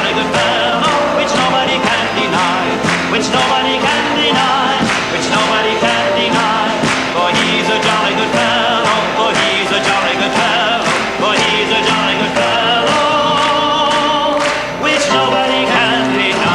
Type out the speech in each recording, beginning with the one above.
jolly good fellow, which nobody can deny, which nobody can deny, which nobody can deny. For he's a jolly good fellow, for he's a jolly good fellow, for he's a jolly good fellow, which nobody can deny.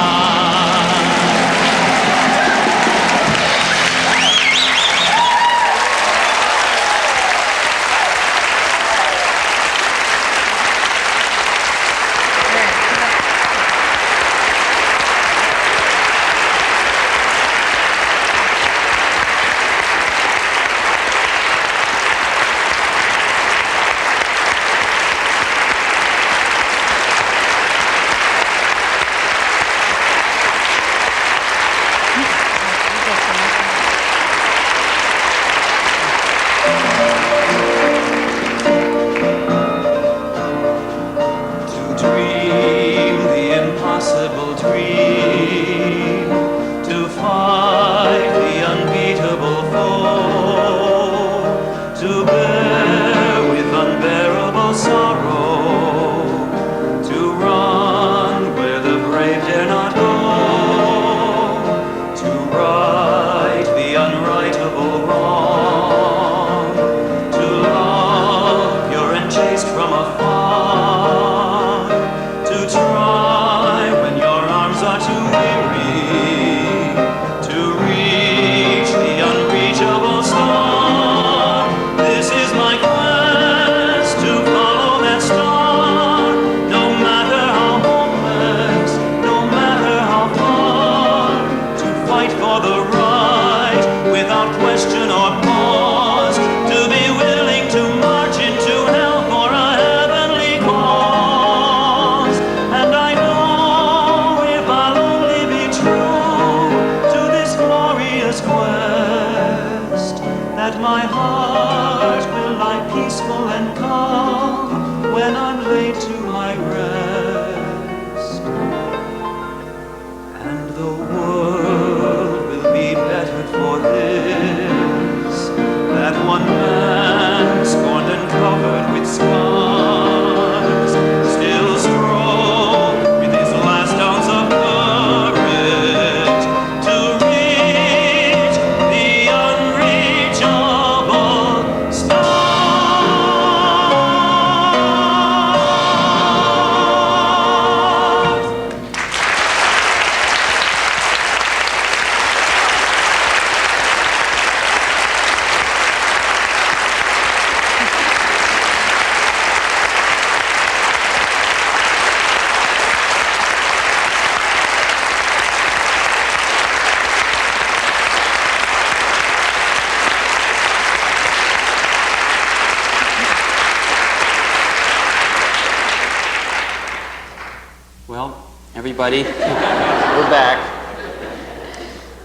Everybody, we're back.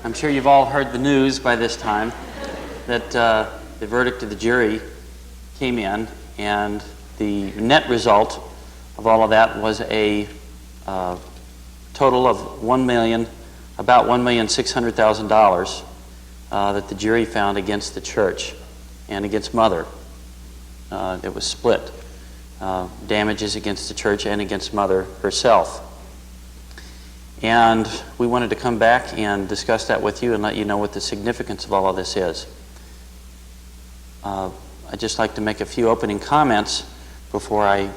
I'm sure you've all heard the news by this time that the verdict of the jury came in, and the net result of all of that was a total of about $1,600,000 that the jury found against the church and against Mother. It was split. Damages against the church and against Mother herself. And we wanted to come back and discuss that with you and let you know what the significance of all of this is. I'd just like to make a few opening comments before I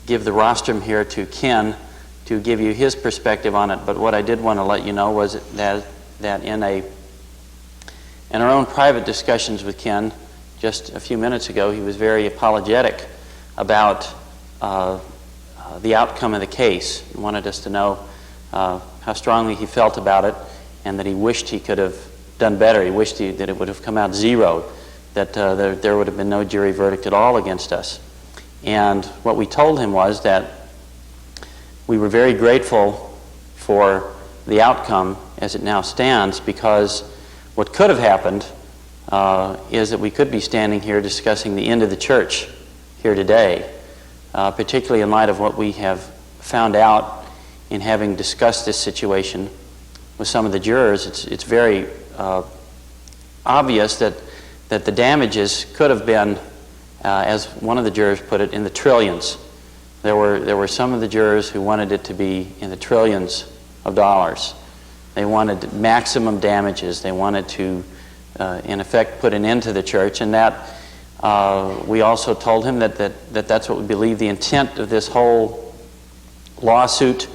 give the rostrum here to Ken to give you his perspective on it. But what I did want to let you know was that in our own private discussions with Ken just a few minutes ago, he was very apologetic about the outcome of the case. He wanted us to know how strongly he felt about it, and that he wished he could have done better. He wished that it would have come out zero, that there would have been no jury verdict at all against us. And what we told him was that we were very grateful for the outcome as it now stands, because what could have happened is that we could be standing here discussing the end of the church here today. Particularly in light of what we have found out in having discussed this situation with some of the jurors. It's very obvious that the damages could have been, as one of the jurors put it, in the trillions. There were some of the jurors who wanted it to be in the trillions of dollars. They wanted maximum damages. They wanted to, in effect, put an end to the church, and that we also told him that's what we believe the intent of this whole lawsuit,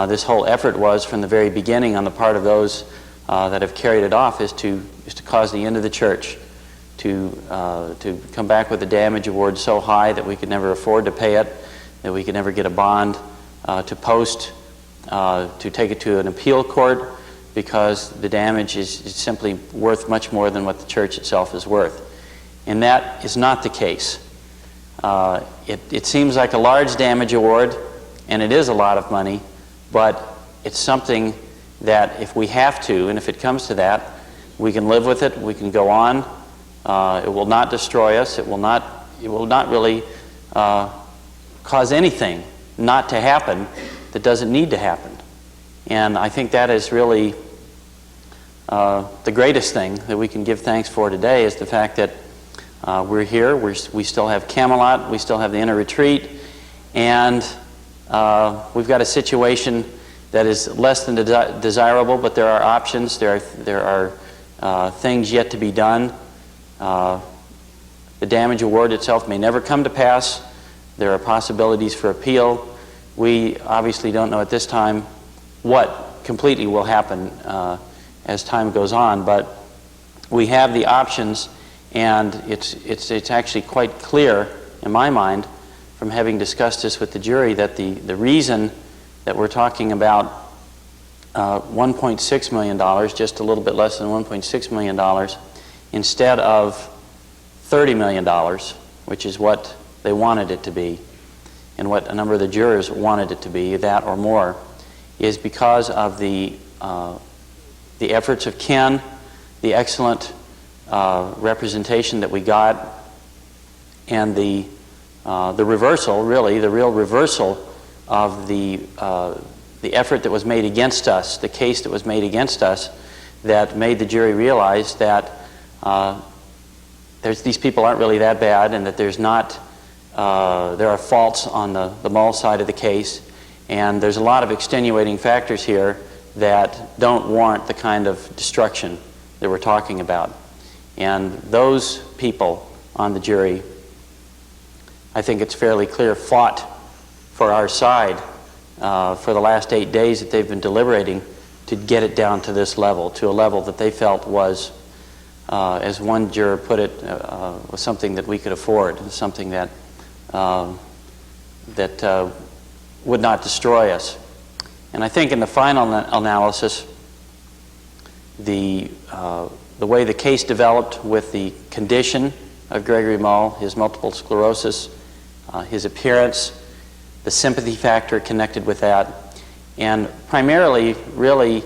this whole effort was from the very beginning on the part of those that have carried it off, is to cause the end of the church, to come back with a damage award so high that we could never afford to pay it, that we could never get a bond to post, to take it to an appeal court, because the damage is simply worth much more than what the church itself is worth. And that is not the case. It seems like a large damage award, and it is a lot of money, but it's something that if we have to, and if it comes to that, we can live with it, we can go on. It will not destroy us. It will not really cause anything not to happen that doesn't need to happen. And I think that is really the greatest thing that we can give thanks for today, is the fact that we're here, we still have Camelot, we still have the inner retreat, and we've got a situation that is less than desirable, but there are options, there are things yet to be done. The damage award itself may never come to pass. There are possibilities for appeal. We obviously don't know at this time what completely will happen as time goes on, but we have the options, and it's actually quite clear in my mind, from having discussed this with the jury, that the reason that we're talking about $1.6 million, just a little bit less than $1.6 million, instead of $30 million, which is what they wanted it to be, and what a number of the jurors wanted it to be, that or more, is because of the efforts of Ken, the excellent representation that we got, and the reversal, really, the real reversal of the effort that was made against us, the case that was made against us, that made the jury realize that these people aren't really that bad, and that there are faults on the Mull side of the case, and there's a lot of extenuating factors here that don't warrant the kind of destruction that we're talking about. And those people on the jury, I think it's fairly clear, fought for our side for the last 8 days that they've been deliberating to get it down to this level, to a level that they felt was, as one juror put it, was something that we could afford, something that would not destroy us. And I think in the final analysis, the way the case developed with the condition of Gregory Mull, his multiple sclerosis, his appearance, the sympathy factor connected with that, and primarily, really,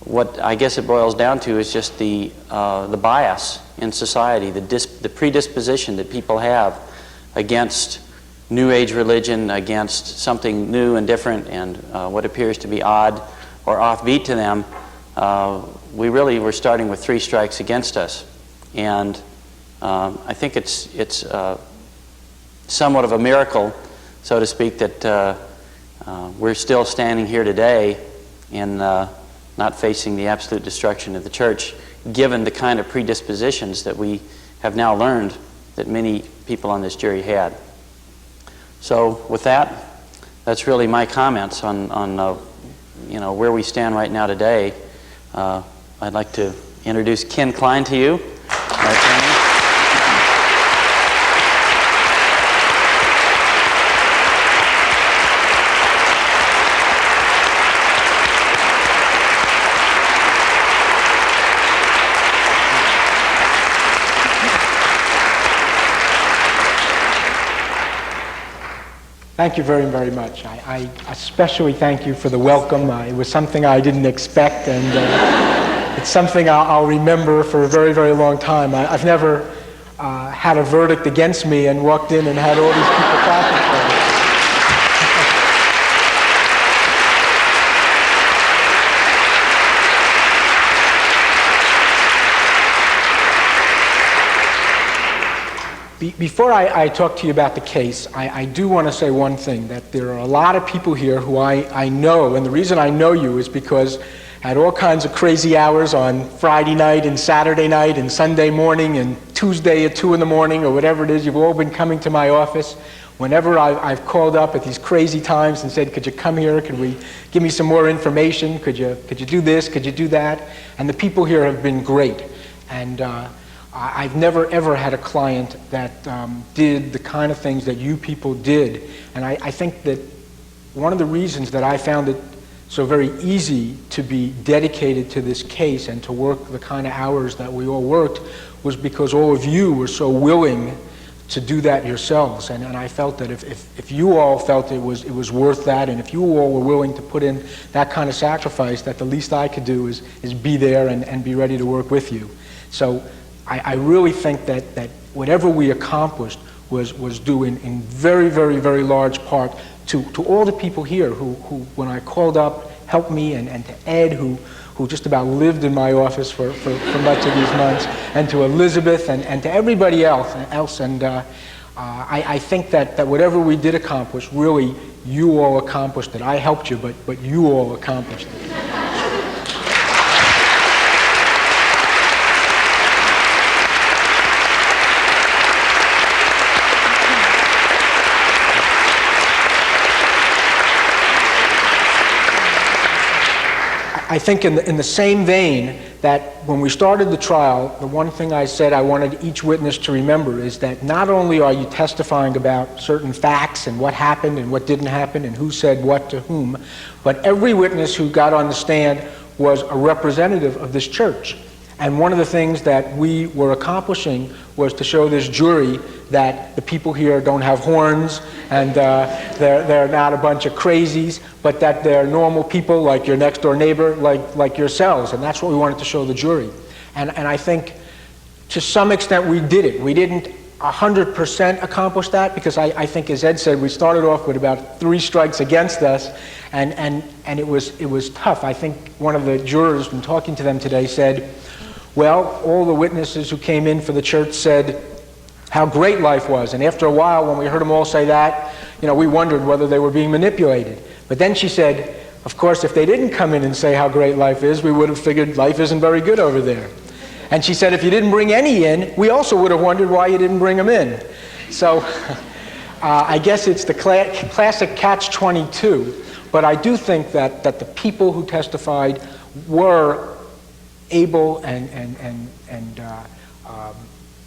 what I guess it boils down to is just the bias in society, the predisposition that people have against New Age religion, against something new and different, and what appears to be odd or offbeat to them. We really were starting with 3 strikes against us, and I think it's somewhat of a miracle, so to speak, that we're still standing here today and not facing the absolute destruction of the church, given the kind of predispositions that we have now learned that many people on this jury had. So with that, that's really my comments on where we stand right now today. I'd like to introduce Ken Klein to you. Our attorney. Thank you very, very much. I especially thank you for the welcome. It was something I didn't expect, and it's something I'll remember for a very, very long time. I've never had a verdict against me and walked in and had all these people clapping for me. Before I talk to you about the case, I do want to say one thing, that there are a lot of people here who I know, and the reason I know you is because at all kinds of crazy hours on Friday night and Saturday night and Sunday morning and Tuesday at 2 in the morning or whatever it is, you've all been coming to my office. Whenever I've called up at these crazy times and said, could you come here, could we give me some more information, could you do this, could you do that? And the people here have been great. And I've never ever had a client that did the kind of things that you people did. And I think that one of the reasons that I found it so very easy to be dedicated to this case and to work the kind of hours that we all worked was because all of you were so willing to do that yourselves. And I felt that if you all felt it was worth that, and if you all were willing to put in that kind of sacrifice, that the least I could do is be there and be ready to work with you. So I really think that whatever we accomplished was due in very, very, very large part to all the people here who when I called up, helped me, and to Ed, who just about lived in my office for much of these months, and to Elizabeth, and to everybody else. And I think that whatever we did accomplish, really, you all accomplished it. I helped you, but you all accomplished it. I think in the same vein that when we started the trial, the one thing I said I wanted each witness to remember is that not only are you testifying about certain facts and what happened and what didn't happen and who said what to whom, but every witness who got on the stand was a representative of this church. And one of the things that we were accomplishing was to show this jury that the people here don't have horns and they're not a bunch of crazies, but that they're normal people like your next door neighbor, like yourselves. And that's what we wanted to show the jury. And I think to some extent we did it. We didn't 100% accomplish that because I think, as Ed said, we started off with about 3 strikes against us, and it was tough. I think one of the jurors, when talking to them today, said, well, all the witnesses who came in for the church said how great life was. And after a while, when we heard them all say that, we wondered whether they were being manipulated. But then she said, of course, if they didn't come in and say how great life is, we would have figured life isn't very good over there. And she said, if you didn't bring any in, we also would have wondered why you didn't bring them in. So I guess it's the classic catch-22. But I do think that the people who testified were able and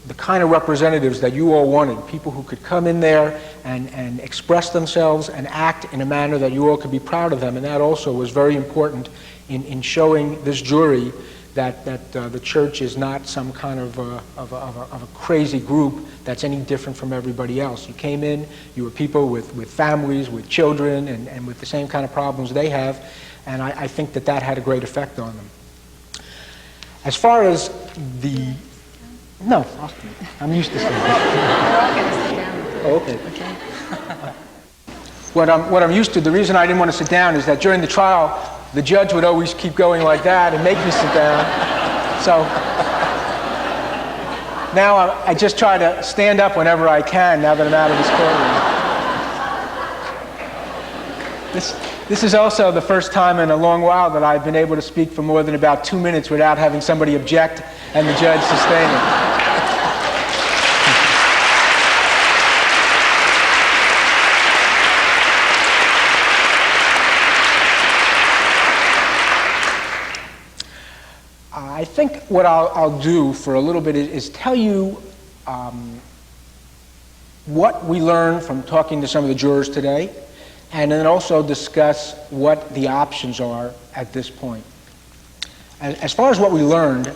the kind of representatives that you all wanted, people who could come in there and express themselves and act in a manner that you all could be proud of them. And that also was very important in showing this jury that the church is not some kind of a crazy group that's any different from everybody else. You came in, you were people with families, with children, and with the same kind of problems they have, and I think that had a great effect on them. As far as the... No, I'm used to saying that. Oh, okay. What I'm used to, the reason I didn't want to sit down is that during the trial, the judge would always keep going like that and make me sit down. So now I just try to stand up whenever I can now that I'm out of this courtroom. This is also the first time in a long while that I've been able to speak for more than about 2 minutes without having somebody object and the judge sustain it. I think what I'll do for a little bit is tell you what we learned from talking to some of the jurors today, and then also discuss what the options are at this point. As far as what we learned,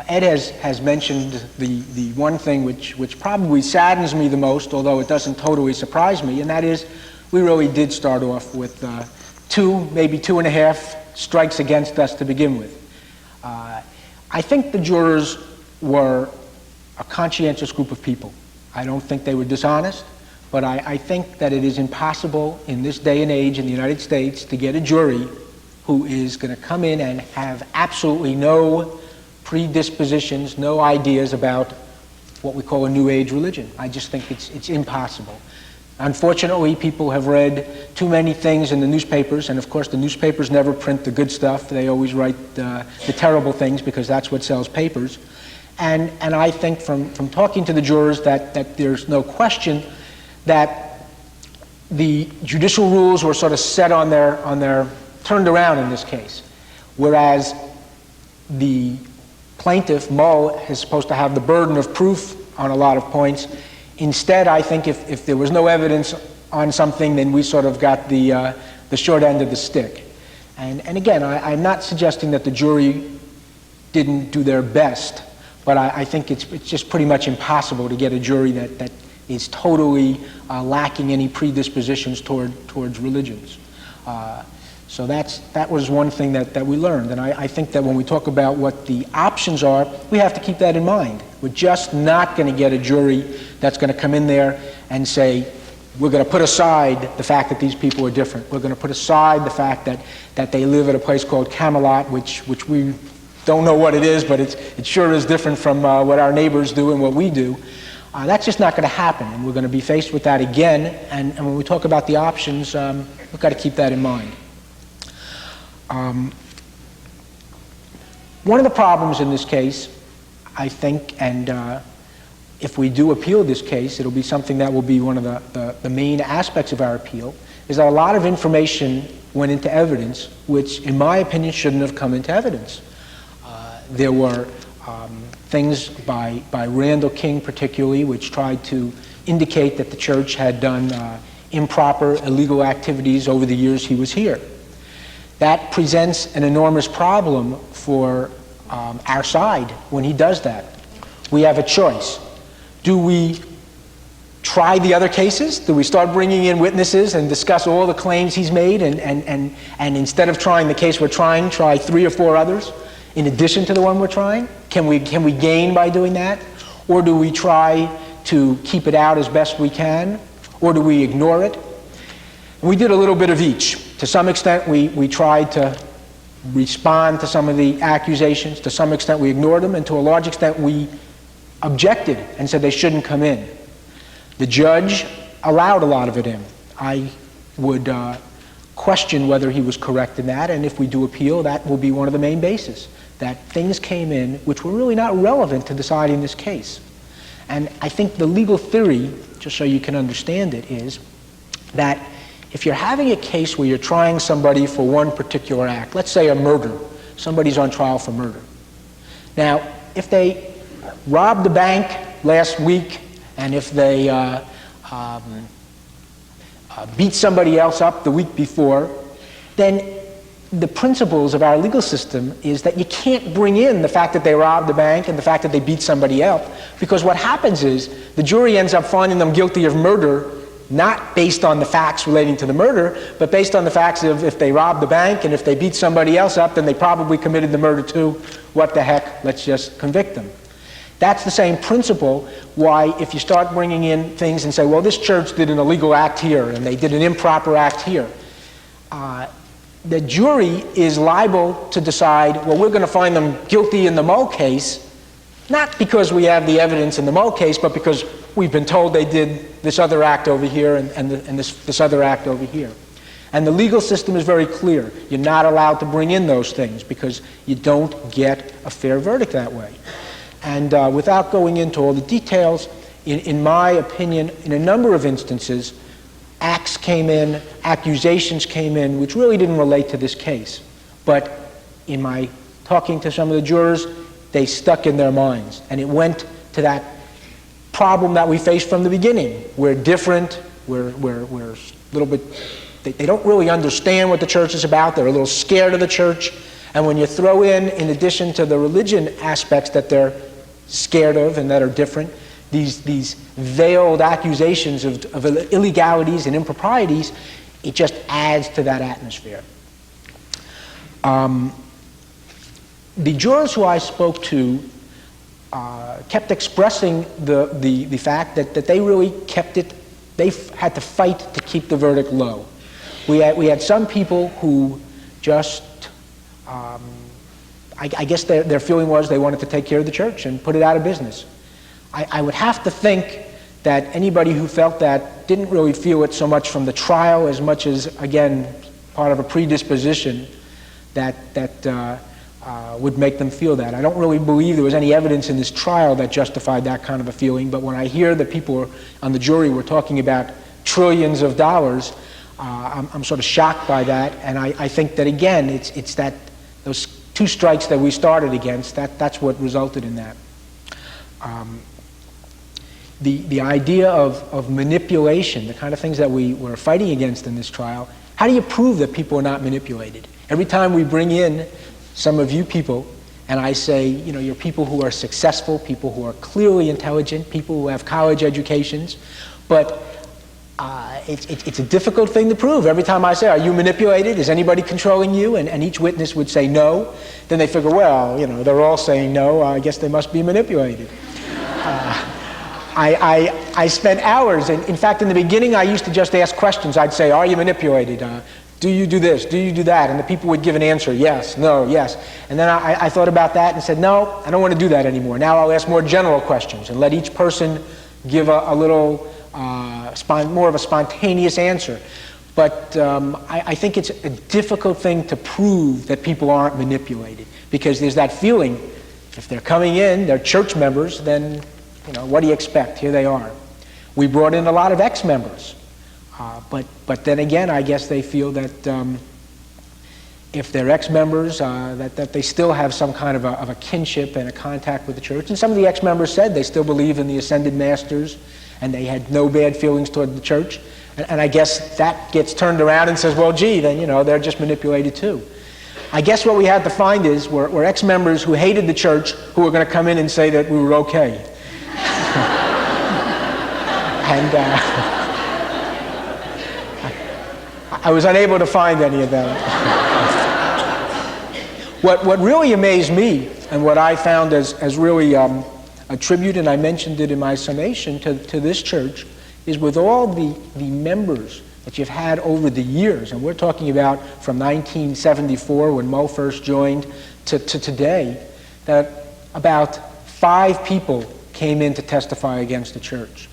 Ed has mentioned the one thing which probably saddens me the most, although it doesn't totally surprise me, and that is we really did start off with 2, maybe 2.5 strikes against us to begin with. I think the jurors were a conscientious group of people. I don't think they were dishonest, but I think that it is impossible in this day and age in the United States to get a jury who is going to come in and have absolutely no predispositions, no ideas about what we call a New Age religion. I just think it's impossible. Unfortunately, people have read too many things in the newspapers, and of course the newspapers never print the good stuff. They always write the terrible things because that's what sells papers. And I think from talking to the jurors that there's no question that the judicial rules were sort of set on their turned around in this case, whereas the plaintiff, Mull, is supposed to have the burden of proof on a lot of points. Instead, I think if there was no evidence on something, then we sort of got the short end of the stick. And again, I'm not suggesting that the jury didn't do their best, but I think it's just pretty much impossible to get a jury that is totally lacking any predispositions towards religions. So that was one thing that we learned. And I think that when we talk about what the options are, we have to keep that in mind. We're just not going to get a jury that's going to come in there and say, we're going to put aside the fact that these people are different. We're going to put aside the fact that they live at a place called Camelot, which we don't know what it is, but it sure is different from what our neighbors do and what we do. That's just not going to happen, and we're going to be faced with that again. And when we talk about the options, we've got to keep that in mind. One of the problems in this case, I think, and if we do appeal this case, it'll be something that will be one of the main aspects of our appeal, is that a lot of information went into evidence, which, in my opinion, shouldn't have come into evidence. There were things by Randall King particularly, which tried to indicate that the church had done improper, illegal activities over the years he was here. That presents an enormous problem for our side when he does that. We have a choice. Do we try the other cases? Do we start bringing in witnesses and discuss all the claims he's made and instead of trying the case we're trying, try 3 or 4 others in addition to the one we're trying? Can we gain by doing that? Or do we try to keep it out as best we can? Or do we ignore it? We did a little bit of each. To some extent, we tried to respond to some of the accusations. To some extent, we ignored them. And to a large extent, we objected and said they shouldn't come in. The judge allowed a lot of it in. I would question whether he was correct in that, and if we do appeal, that will be one of the main bases, that things came in which were really not relevant to deciding this case. And I think the legal theory, just so you can understand it, is that if you're having a case where you're trying somebody for one particular act, let's say a murder, somebody's on trial for murder. Now, if they robbed the bank last week, and if they beat somebody else up the week before, then the principles of our legal system is that you can't bring in the fact that they robbed the bank and the fact that they beat somebody else, because what happens is the jury ends up finding them guilty of murder, not based on the facts relating to the murder, but based on the facts of if they robbed the bank and if they beat somebody else up, then they probably committed the murder too. What the heck, let's just convict them. That's the same principle why if you start bringing in things and say, well, this church did an illegal act here and they did an improper act here, the jury is liable to decide, well, we're going to find them guilty in the Mull case, not because we have the evidence in the Mull case, but because we've been told they did this other act over here and this other act over here. And the legal system is very clear. You're not allowed to bring in those things because you don't get a fair verdict that way. And without going into all the details, in my opinion, in a number of instances, acts came in, accusations came in, which really didn't relate to this case. But in my talking to some of the jurors, they stuck in their minds. And it went to that problem that we faced from the beginning. We're different, we're a little bit, they don't really understand what the church is about, they're a little scared of the church. And when you throw in addition to the religion aspects that they're scared of and that are different, these veiled accusations of illegalities and improprieties, it just adds to that atmosphere. The jurors who I spoke to kept expressing the fact that they really kept it, they had to fight to keep the verdict low. We had some people who just, I guess their feeling was they wanted to take care of the church and put it out of business. I would have to think that anybody who felt that didn't really feel it so much from the trial as much as, again, part of a predisposition that would make them feel that. I don't really believe there was any evidence in this trial that justified that kind of a feeling, but when I hear that people on the jury were talking about trillions of dollars, I'm sort of shocked by that, and I think that, again, it's that those two strikes that we started against, that's what resulted in that. The idea of manipulation, the kind of things that we were fighting against in this trial, how do you prove that people are not manipulated? Every time we bring in some of you people, and I say, you know, you're people who are successful, people who are clearly intelligent, people who have college educations, but it's a difficult thing to prove. Every time I say, are you manipulated? Is anybody controlling you? And each witness would say no. Then they figure, well, you know, they're all saying no, I guess they must be manipulated. I spent hours, and in fact, in the beginning, I used to just ask questions. I'd say, are you manipulated? Do you do this? Do you do that? And the people would give an answer, yes, no, yes. And then I thought about that and said, no, I don't want to do that anymore. Now I'll ask more general questions and let each person give a little more of a spontaneous answer. But I think it's a difficult thing to prove that people aren't manipulated, because there's that feeling, if they're coming in, they're church members, then, you know, what do you expect? Here they are. We brought in a lot of ex-members. But then again, I guess they feel that if they're ex-members, that they still have some kind of a kinship and a contact with the church. And some of the ex-members said they still believe in the ascended masters, and they had no bad feelings toward the church. And I guess that gets turned around and says, well, gee, then, you know, they're just manipulated too. I guess what we had to find is were ex-members who hated the church who were going to come in and say that we were okay. And I was unable to find any of them. What really amazed me, and what I found as really a tribute, and I mentioned it in my summation to this church, is with all the members that you've had over the years, and we're talking about from 1974 when Mo first joined to today, that about 5 people came in to testify against the church.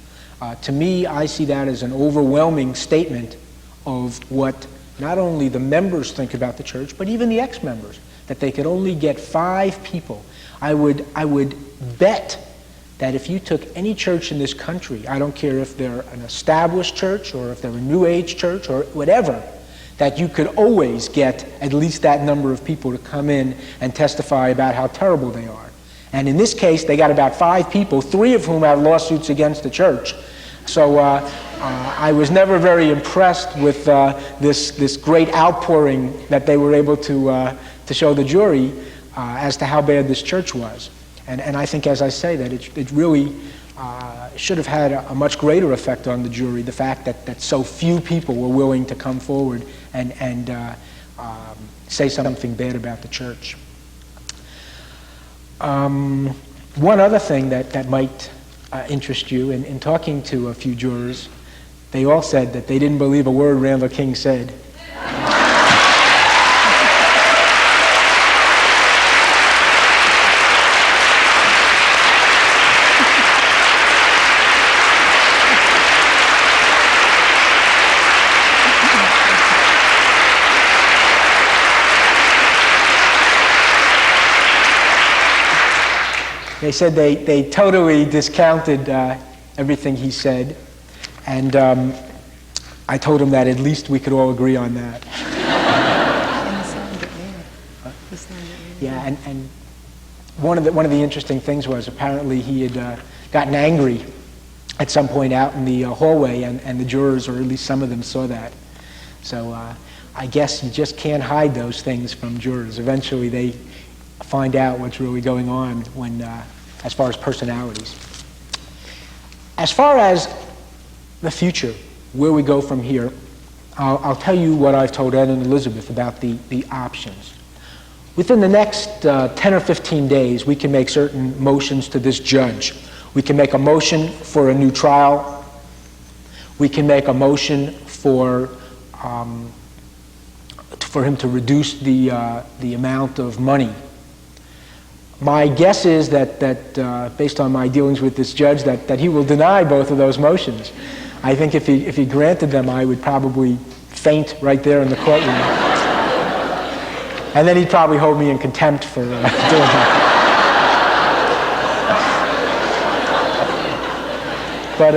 To me, I see that as an overwhelming statement of what not only the members think about the church, but even the ex-members, that they could only get 5 people. I would bet that if you took any church in this country, I don't care if they're an established church or if they're a New Age church or whatever, that you could always get at least that number of people to come in and testify about how terrible they are. And in this case, they got about 5 people, 3 of whom have lawsuits against the church. So I was never very impressed with this great outpouring that they were able to show the jury as to how bad this church was. And I think, as I say, that it really should have had a much greater effect on the jury, the fact that so few people were willing to come forward and say something bad about the church. One other thing that might interest you, in talking to a few jurors, they all said that they didn't believe a word Randall King said. They said they totally discounted everything he said, and I told them that at least we could all agree on that. Yeah, and one of the interesting things was apparently he had gotten angry at some point out in the hallway, and the jurors, or at least some of them, saw that. So I guess you just can't hide those things from jurors. Eventually they find out what's really going on when, as far as personalities. As far as the future, where we go from here, I'll tell you what I've told Ed and Elizabeth about the options. Within the next 10 or 15 days, we can make certain motions to this judge. We can make a motion for a new trial. We can make a motion for him to reduce the amount of money. My guess is that based on my dealings with this judge, that he will deny both of those motions. I think if he granted them, I would probably faint right there in the courtroom. And then he'd probably hold me in contempt for doing that. But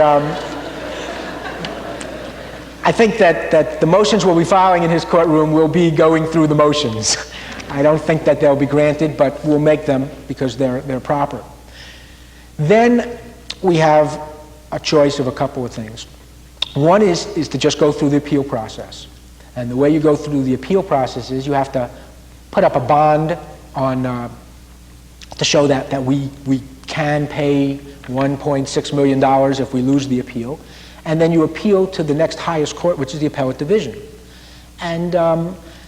I think that the motions we'll be filing in his courtroom will be going through the motions. I don't think that they'll be granted, but we'll make them because they're proper. Then we have a choice of a couple of things. One is to just go through the appeal process. And the way you go through the appeal process is you have to put up a bond on to show that we can pay $1.6 million if we lose the appeal. And then you appeal to the next highest court, which is the appellate division. And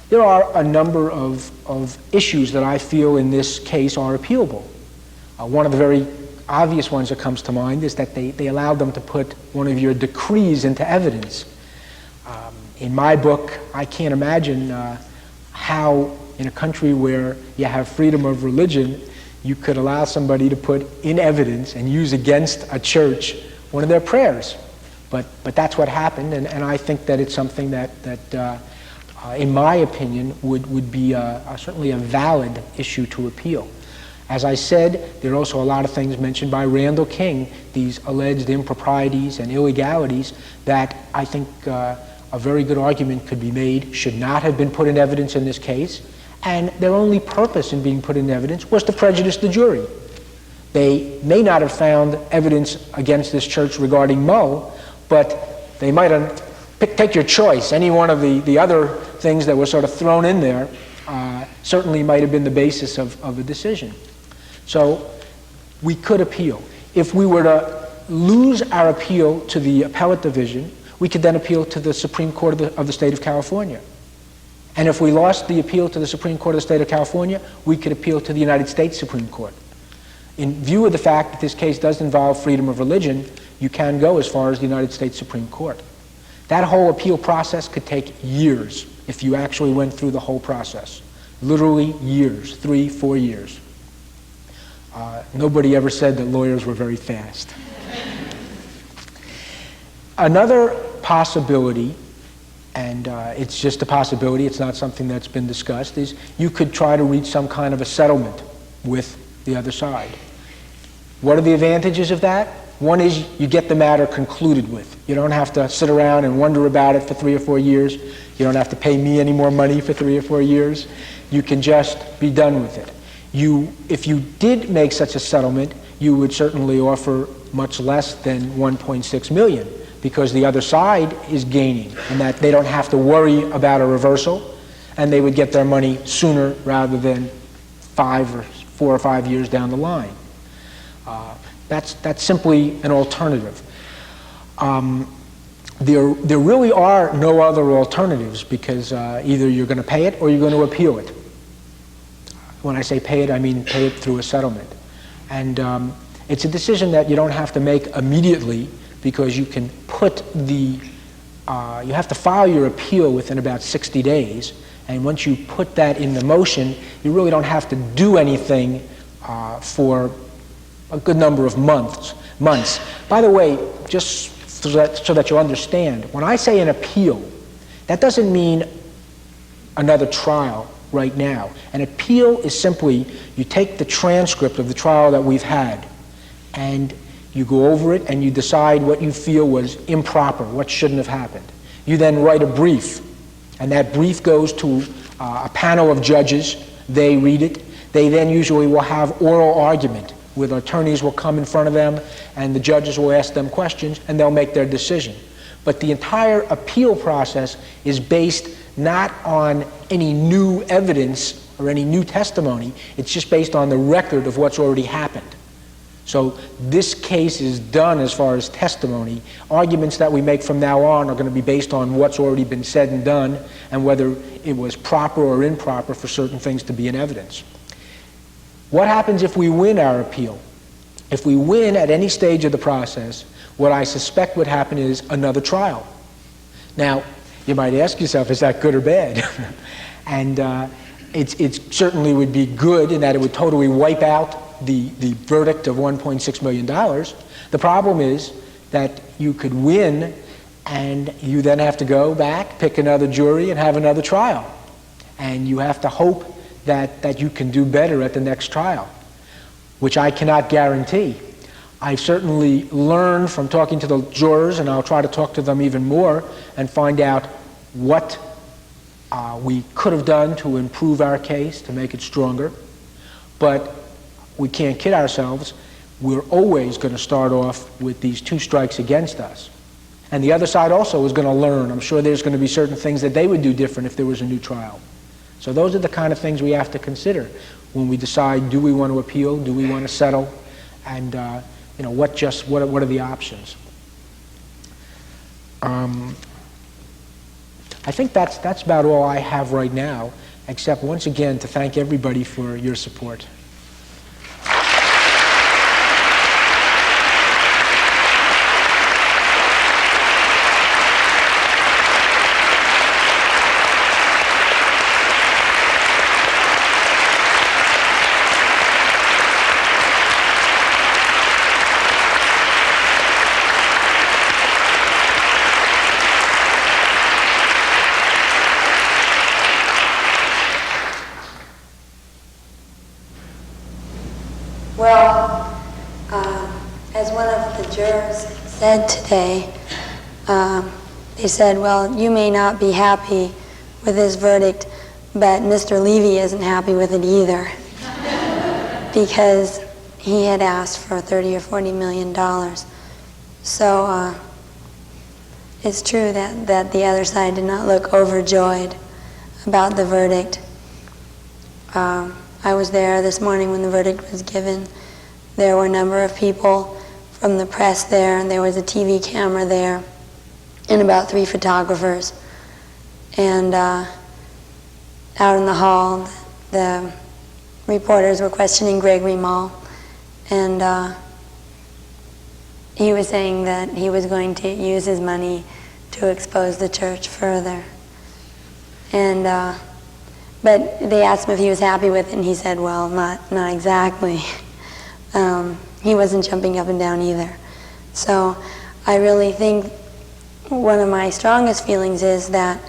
there are a number of issues that I feel in this case are appealable. One of the very obvious ones that comes to mind is that they allowed them to put one of your decrees into evidence. In my book, I can't imagine how in a country where you have freedom of religion, you could allow somebody to put in evidence and use against a church one of their prayers. But that's what happened, and I think that it's something that in my opinion, would be certainly a valid issue to appeal. As I said, there are also a lot of things mentioned by Randall King, these alleged improprieties and illegalities that I think a very good argument could be made should not have been put in evidence in this case, and their only purpose in being put in evidence was to prejudice the jury. They may not have found evidence against this church regarding Moe, but they might have take your choice. Any one of the other things that were sort of thrown in there certainly might have been the basis of a decision. So we could appeal. If we were to lose our appeal to the appellate division, we could then appeal to the Supreme Court of the state of California. And if we lost the appeal to the Supreme Court of the state of California, we could appeal to the United States Supreme Court. In view of the fact that this case does involve freedom of religion, you can go as far as the United States Supreme Court. That whole appeal process could take years if you actually went through the whole process. Literally years, 3-4 years. Nobody ever said that lawyers were very fast. Another possibility, and it's just a possibility, it's not something that's been discussed, is you could try to reach some kind of a settlement with the other side. What are the advantages of that? One is you get the matter concluded with. You don't have to sit around and wonder about it for 3 or 4 years. You don't have to pay me any more money for 3 or 4 years. You can just be done with it. If you did make such a settlement, you would certainly offer much less than $1.6 million because the other side is gaining and that they don't have to worry about a reversal and they would get their money sooner rather than 4 or 5 years down the line. That's simply an alternative. There really are no other alternatives because either you're going to pay it or you're going to appeal it. When I say pay it, I mean pay it through a settlement. And it's a decision that you don't have to make immediately because you can put you have to file your appeal within about 60 days. And once you put that in the motion, you really don't have to do anything for a good number of months. By the way, just so that you understand, when I say an appeal, that doesn't mean another trial right now. An appeal is simply you take the transcript of the trial that we've had and you go over it and you decide what you feel was improper, what shouldn't have happened. You then write a brief, and that brief goes to a panel of judges. They read it. They then usually will have oral argument where the attorneys will come in front of them and the judges will ask them questions and they'll make their decision. But the entire appeal process is based not on any new evidence or any new testimony. It's just based on the record of what's already happened. So this case is done as far as testimony. Arguments that we make from now on are going to be based on what's already been said and done and whether it was proper or improper for certain things to be in evidence. What happens if we win our appeal? If we win at any stage of the process, what I suspect would happen is another trial. Now, you might ask yourself, is that good or bad? And It certainly would be good in that it would totally wipe out the verdict of $1.6 million. The problem is that you could win, and you then have to go back, pick another jury, and have another trial. And you have to hope that you can do better at the next trial, which I cannot guarantee. I've certainly learned from talking to the jurors, and I'll try to talk to them even more and find out what we could have done to improve our case, to make it stronger. But we can't kid ourselves. We're always going to start off with these 2 strikes against us. And the other side also is going to learn. I'm sure there's going to be certain things that they would do different if there was a new trial. So those are the kind of things we have to consider when we decide, do we want to appeal, do we want to settle, and what are the options. I think that's about all I have right now, except once again to thank everybody for your support. Well, as one of the jurors said today, they said, well, you may not be happy with this verdict, but Mr. Levy isn't happy with it either, because he had asked for $30 or $40 million. So it's true that the other side did not look overjoyed about the verdict. I was there this morning when the verdict was given. There were a number of people from the press there, and there was a TV camera there, and about 3 photographers. And out in the hall, the reporters were questioning Gregory Mall, and he was saying that he was going to use his money to expose the church further. And but they asked him if he was happy with it, and he said, well, not exactly. He wasn't jumping up and down either. So I really think one of my strongest feelings is that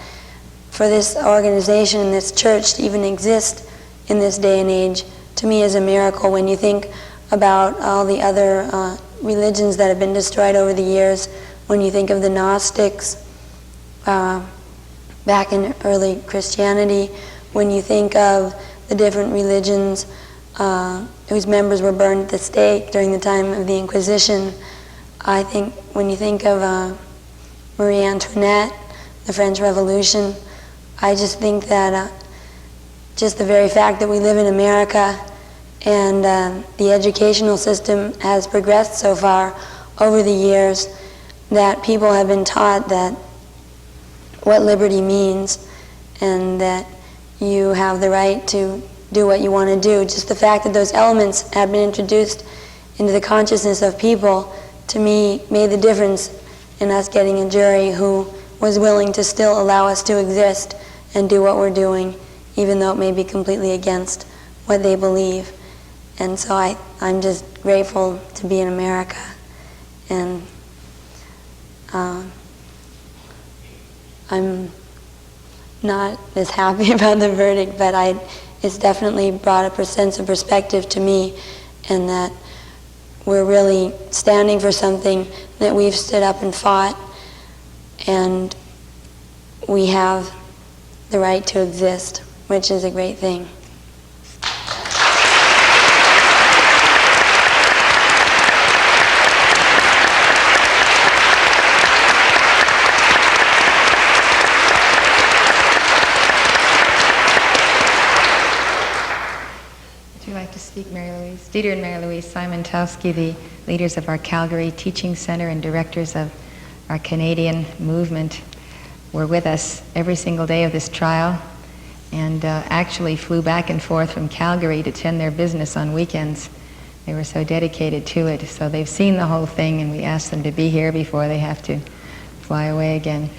for this organization and this church to even exist in this day and age, to me is a miracle. When you think about all the other religions that have been destroyed over the years, when you think of the Gnostics back in early Christianity, when you think of the different religions whose members were burned at the stake during the time of the Inquisition, I think when you think of Marie Antoinette, the French Revolution, I just think that just the very fact that we live in America and the educational system has progressed so far over the years that people have been taught that what liberty means and that you have the right to do what you want to do. Just the fact that those elements have been introduced into the consciousness of people, to me, made the difference in us getting a jury who was willing to still allow us to exist and do what we're doing, even though it may be completely against what they believe. And so I'm just grateful to be in America. And I'm not as happy about the verdict, but it's definitely brought a sense of perspective to me, and that we're really standing for something that we've stood up and fought, and we have the right to exist, which is a great thing. Speak, Mary Louise. Dieter and Mary Louise Simontowski, the leaders of our Calgary Teaching Center and directors of our Canadian movement, were with us every single day of this trial, and actually flew back and forth from Calgary to tend their business on weekends. They were so dedicated to it. So they've seen the whole thing, and we asked them to be here before they have to fly away again.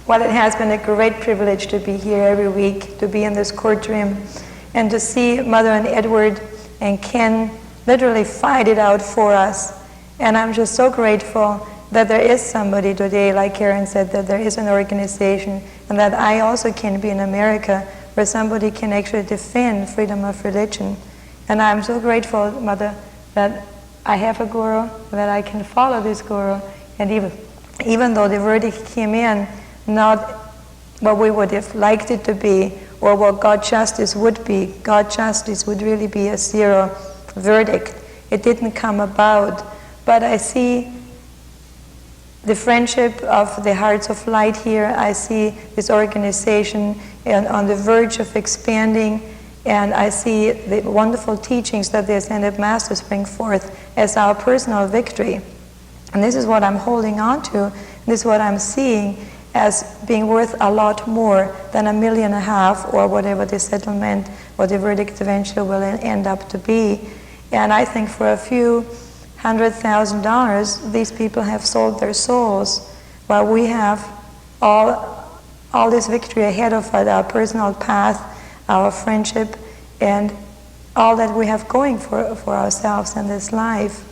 Well, it has been a great privilege to be here every week, to be in this courtroom, and to see Mother and Edward and Ken literally fight it out for us. And I'm just so grateful that there is somebody today, like Karen said, that there is an organization, and that I also can be in America where somebody can actually defend freedom of religion. And I'm so grateful, Mother, that I have a guru, that I can follow this guru, and even though the verdict came in not what we would have liked it to be, or what God justice would be. God justice would really be a 0 verdict. It didn't come about, but I see the friendship of the Hearts of Light here. I see this organization and on the verge of expanding, and I see the wonderful teachings that the Ascended Masters bring forth as our personal victory. And this is what I'm holding on to. This is what I'm seeing as being worth a lot more than $1.5 million or whatever the settlement or the verdict eventually will end up to be. And I think for a few $100,000, these people have sold their souls, while we have all this victory ahead of us, our personal path, our friendship, and all that we have going for ourselves in this life.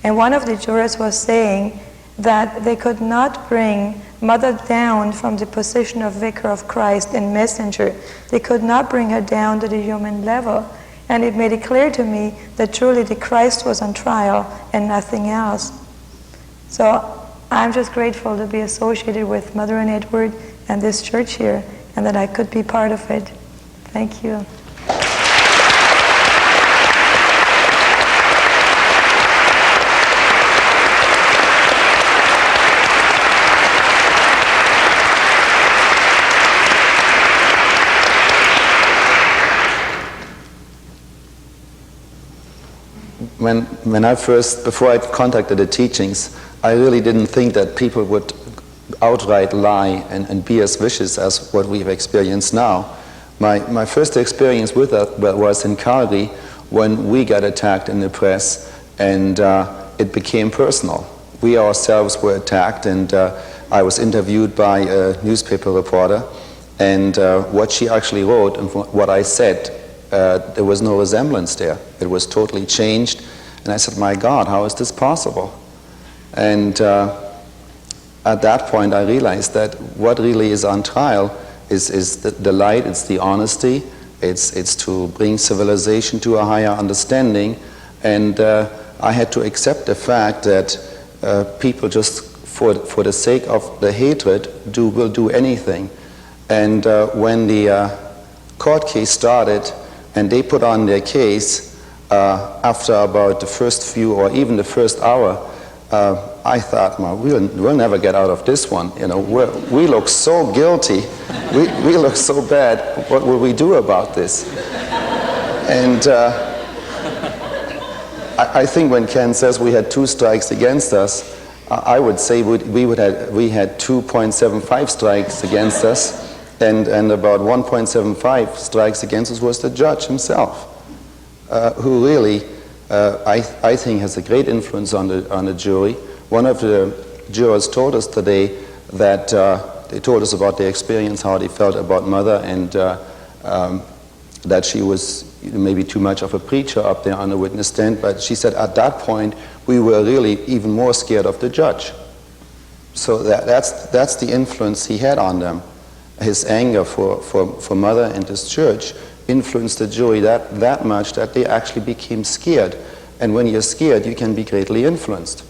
And one of the jurors was saying that they could not bring Mother down from the position of Vicar of Christ and messenger. They could not bring her down to the human level. And it made it clear to me that truly the Christ was on trial and nothing else. So I'm just grateful to be associated with Mother and Edward and this church here, and that I could be part of it. Thank you. When I first, before I contacted the teachings, I really didn't think that people would outright lie and be as vicious as what we've experienced now. My first experience with that was in Calgary, when we got attacked in the press, and it became personal. We ourselves were attacked, and I was interviewed by a newspaper reporter, and what she actually wrote and what I said, there was no resemblance there. It was totally changed. And I said, my God, how is this possible? And at that point I realized that what really is on trial is the light, it's the honesty, it's to bring civilization to a higher understanding. And I had to accept the fact that people just for the sake of the hatred will do anything. And when the court case started, and they put on their case, after about the first few or even the first hour, I thought, well, we'll never get out of this one. You know, we look so guilty, we look so bad. What will we do about this? And I think when Ken says we had 2 strikes against us, I would say we had 2.75 strikes against us. And about 1.75 strikes against us was the judge himself, who really, I think, has a great influence on the jury. One of the jurors told us today that they told us about their experience, how they felt about Mother, and that she was maybe too much of a preacher up there on the witness stand. But she said at that point we were really even more scared of the judge. So that's the influence he had on them. His anger for Mother and his church influenced the jury that much that they actually became scared. And when you're scared, you can be greatly influenced.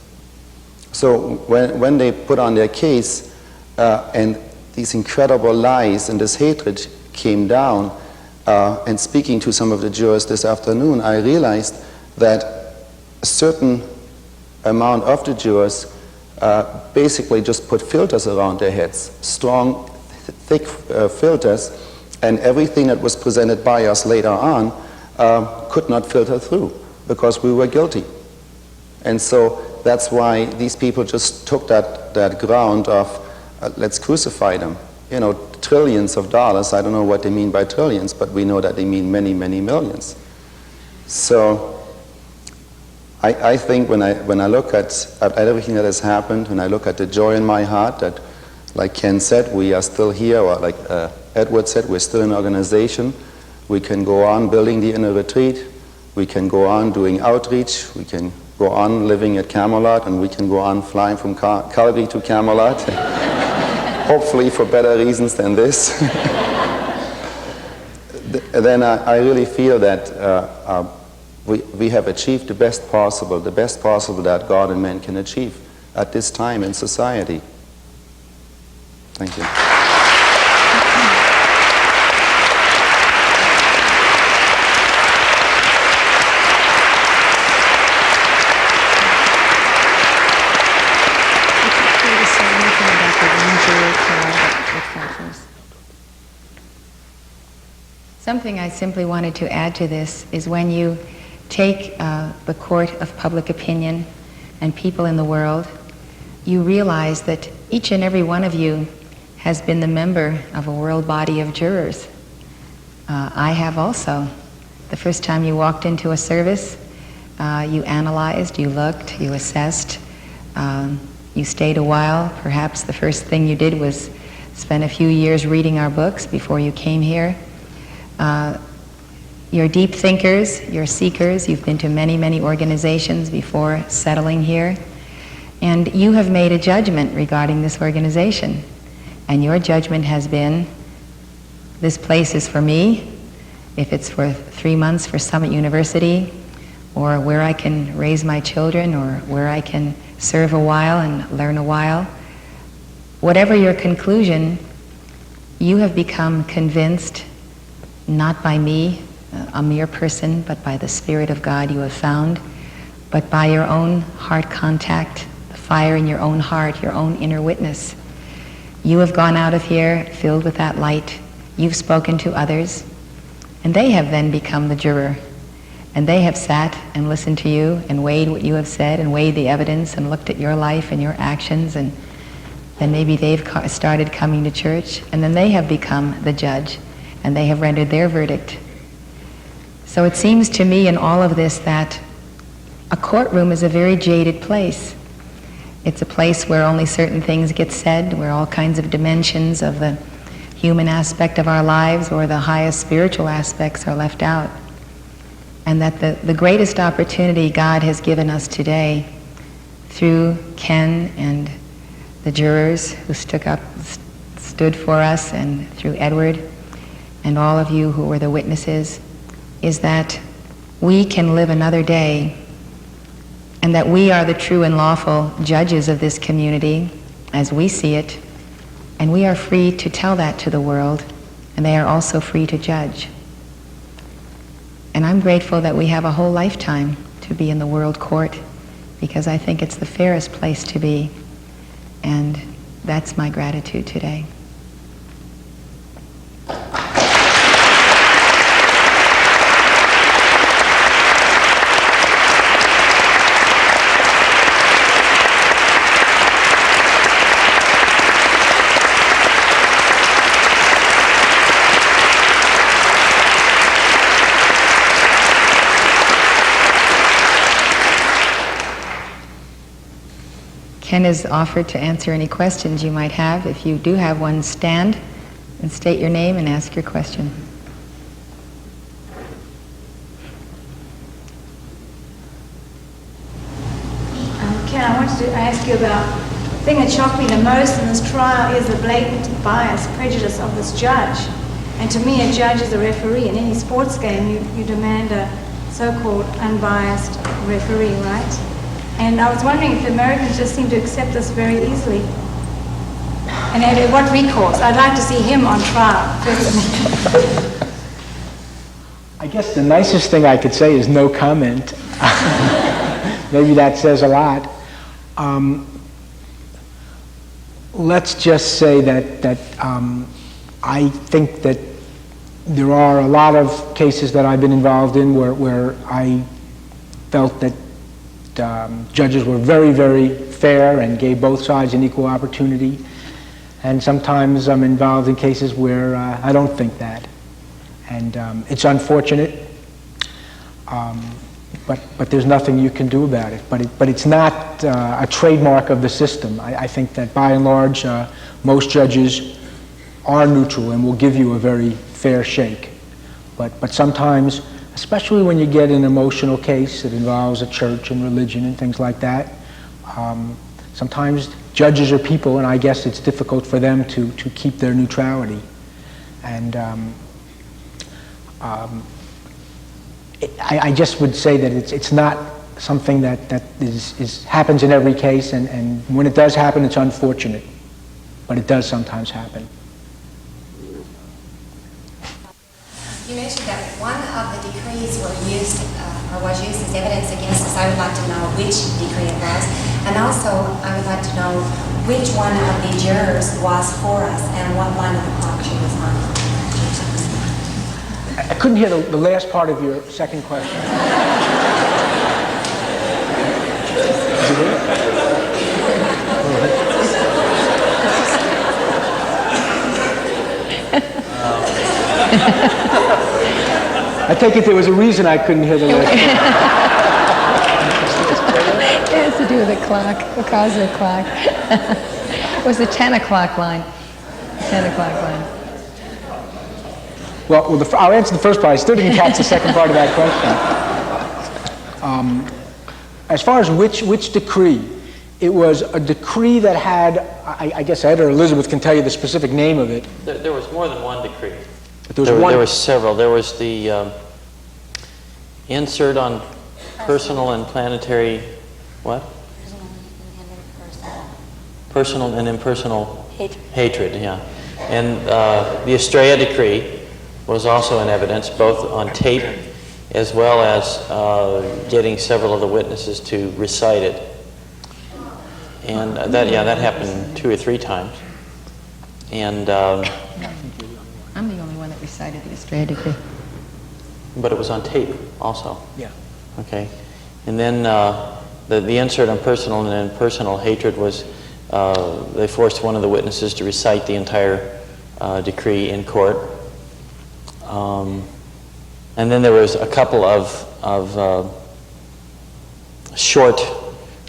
So when they put on their case and these incredible lies and this hatred came down, and speaking to some of the jurors this afternoon, I realized that a certain amount of the jurors basically just put filters around their heads, strong, thick filters, and everything that was presented by us later on could not filter through because we were guilty. And so that's why these people just took that ground of let's crucify them. You know, trillions of dollars, I don't know what they mean by trillions, but we know that they mean many, many millions. So I think when I look at everything that has happened, when I look at the joy in my heart that Like Ken said, we are still here, or like Edward said, we're still an organization. We can go on building the inner retreat. We can go on doing outreach. We can go on living at Camelot, and we can go on flying from Calgary to Camelot. Hopefully for better reasons than this. Then I really feel that we have achieved the best possible that God and man can achieve at this time in society. Thank you. Something I simply wanted to add to this is when you take the court of public opinion and people in the world, you realize that each and every one of you has been the member of a world body of jurors. I have also. The first time you walked into a service, you analyzed, you looked, you assessed, you stayed a while. Perhaps the first thing you did was spend a few years reading our books before you came here. You're deep thinkers, you're seekers, you've been to many, many organizations before settling here, and you have made a judgment regarding this organization. And your judgment has been, this place is for me, if it's for 3 months for Summit University, or where I can raise my children, or where I can serve a while and learn a while. Whatever your conclusion, you have become convinced, not by me, a mere person, but by the Spirit of God you have found, but by your own heart contact, the fire in your own heart, your own inner witness. You have gone out of here filled with that light. You've spoken to others, and they have then become the juror. And they have sat and listened to you and weighed what you have said and weighed the evidence and looked at your life and your actions, and then maybe they've started coming to church, and then they have become the judge, and they have rendered their verdict. So it seems to me in all of this that a courtroom is a very jaded place. It's a place where only certain things get said, where all kinds of dimensions of the human aspect of our lives or the highest spiritual aspects are left out. And that the greatest opportunity God has given us today through Ken and the jurors who stood for us, and through Edward and all of you who were the witnesses, is that we can live another day, and that we are the true and lawful judges of this community as we see it, and we are free to tell that to the world, and they are also free to judge. And I'm grateful that we have a whole lifetime to be in the world court, because I think it's the fairest place to be, and that's my gratitude today. Ken is offered to answer any questions you might have. If you do have one, stand and state your name and ask your question. Ken, I wanted to ask you about the thing that shocked me the most in this trial is the blatant bias, prejudice of this judge. And to me, a judge is a referee. In any sports game, you demand a so-called unbiased referee, right? And I was wondering if the Americans just seem to accept this very easily. And at what recourse? I'd like to see him on trial, personally. I guess the nicest thing I could say is no comment. Maybe that says a lot. Let's just say that I think that there are a lot of cases that I've been involved in where I felt that judges were very, very fair and gave both sides an equal opportunity. And sometimes I'm involved in cases where I don't think that. And it's unfortunate. but there's nothing you can do about it. But it's not a trademark of the system. I think that by and large, most judges are neutral and will give you a very fair shake. But sometimes, especially when you get an emotional case that involves a church and religion and things like that, sometimes judges are people, and I guess it's difficult for them to keep their neutrality. And I just would say that it's not something that happens in every case, and when it does happen, it's unfortunate, but it does sometimes happen. You mentioned that one of the decrees was used as evidence against us. I would like to know which decree it was, and also I would like to know which one of the jurors was for us and what line of the clock she was on. I couldn't hear the last part of your second question. I take it there was a reason I couldn't hear the last part. It has to do with the clock, the cosmic clock. It was the 10 o'clock line. 10 o'clock line. Well, I'll answer the first part. I still didn't catch the second part of that question. As far as which decree, it was a decree that had, I guess Ed or Elizabeth can tell you the specific name of it. There was more than one decree. But there was several. There was the insert on personal and planetary, what? Personal and impersonal hatred, yeah. And the Estrella decree was also in evidence, both on tape as well as getting several of the witnesses to recite it. And that happened 2 or 3 times. And I'm the only one that recited the Estrella decree. but it was on tape also. Yeah. Okay. And then the insert on personal and impersonal hatred was they forced one of the witnesses to recite the entire decree in court. And then there was a couple of short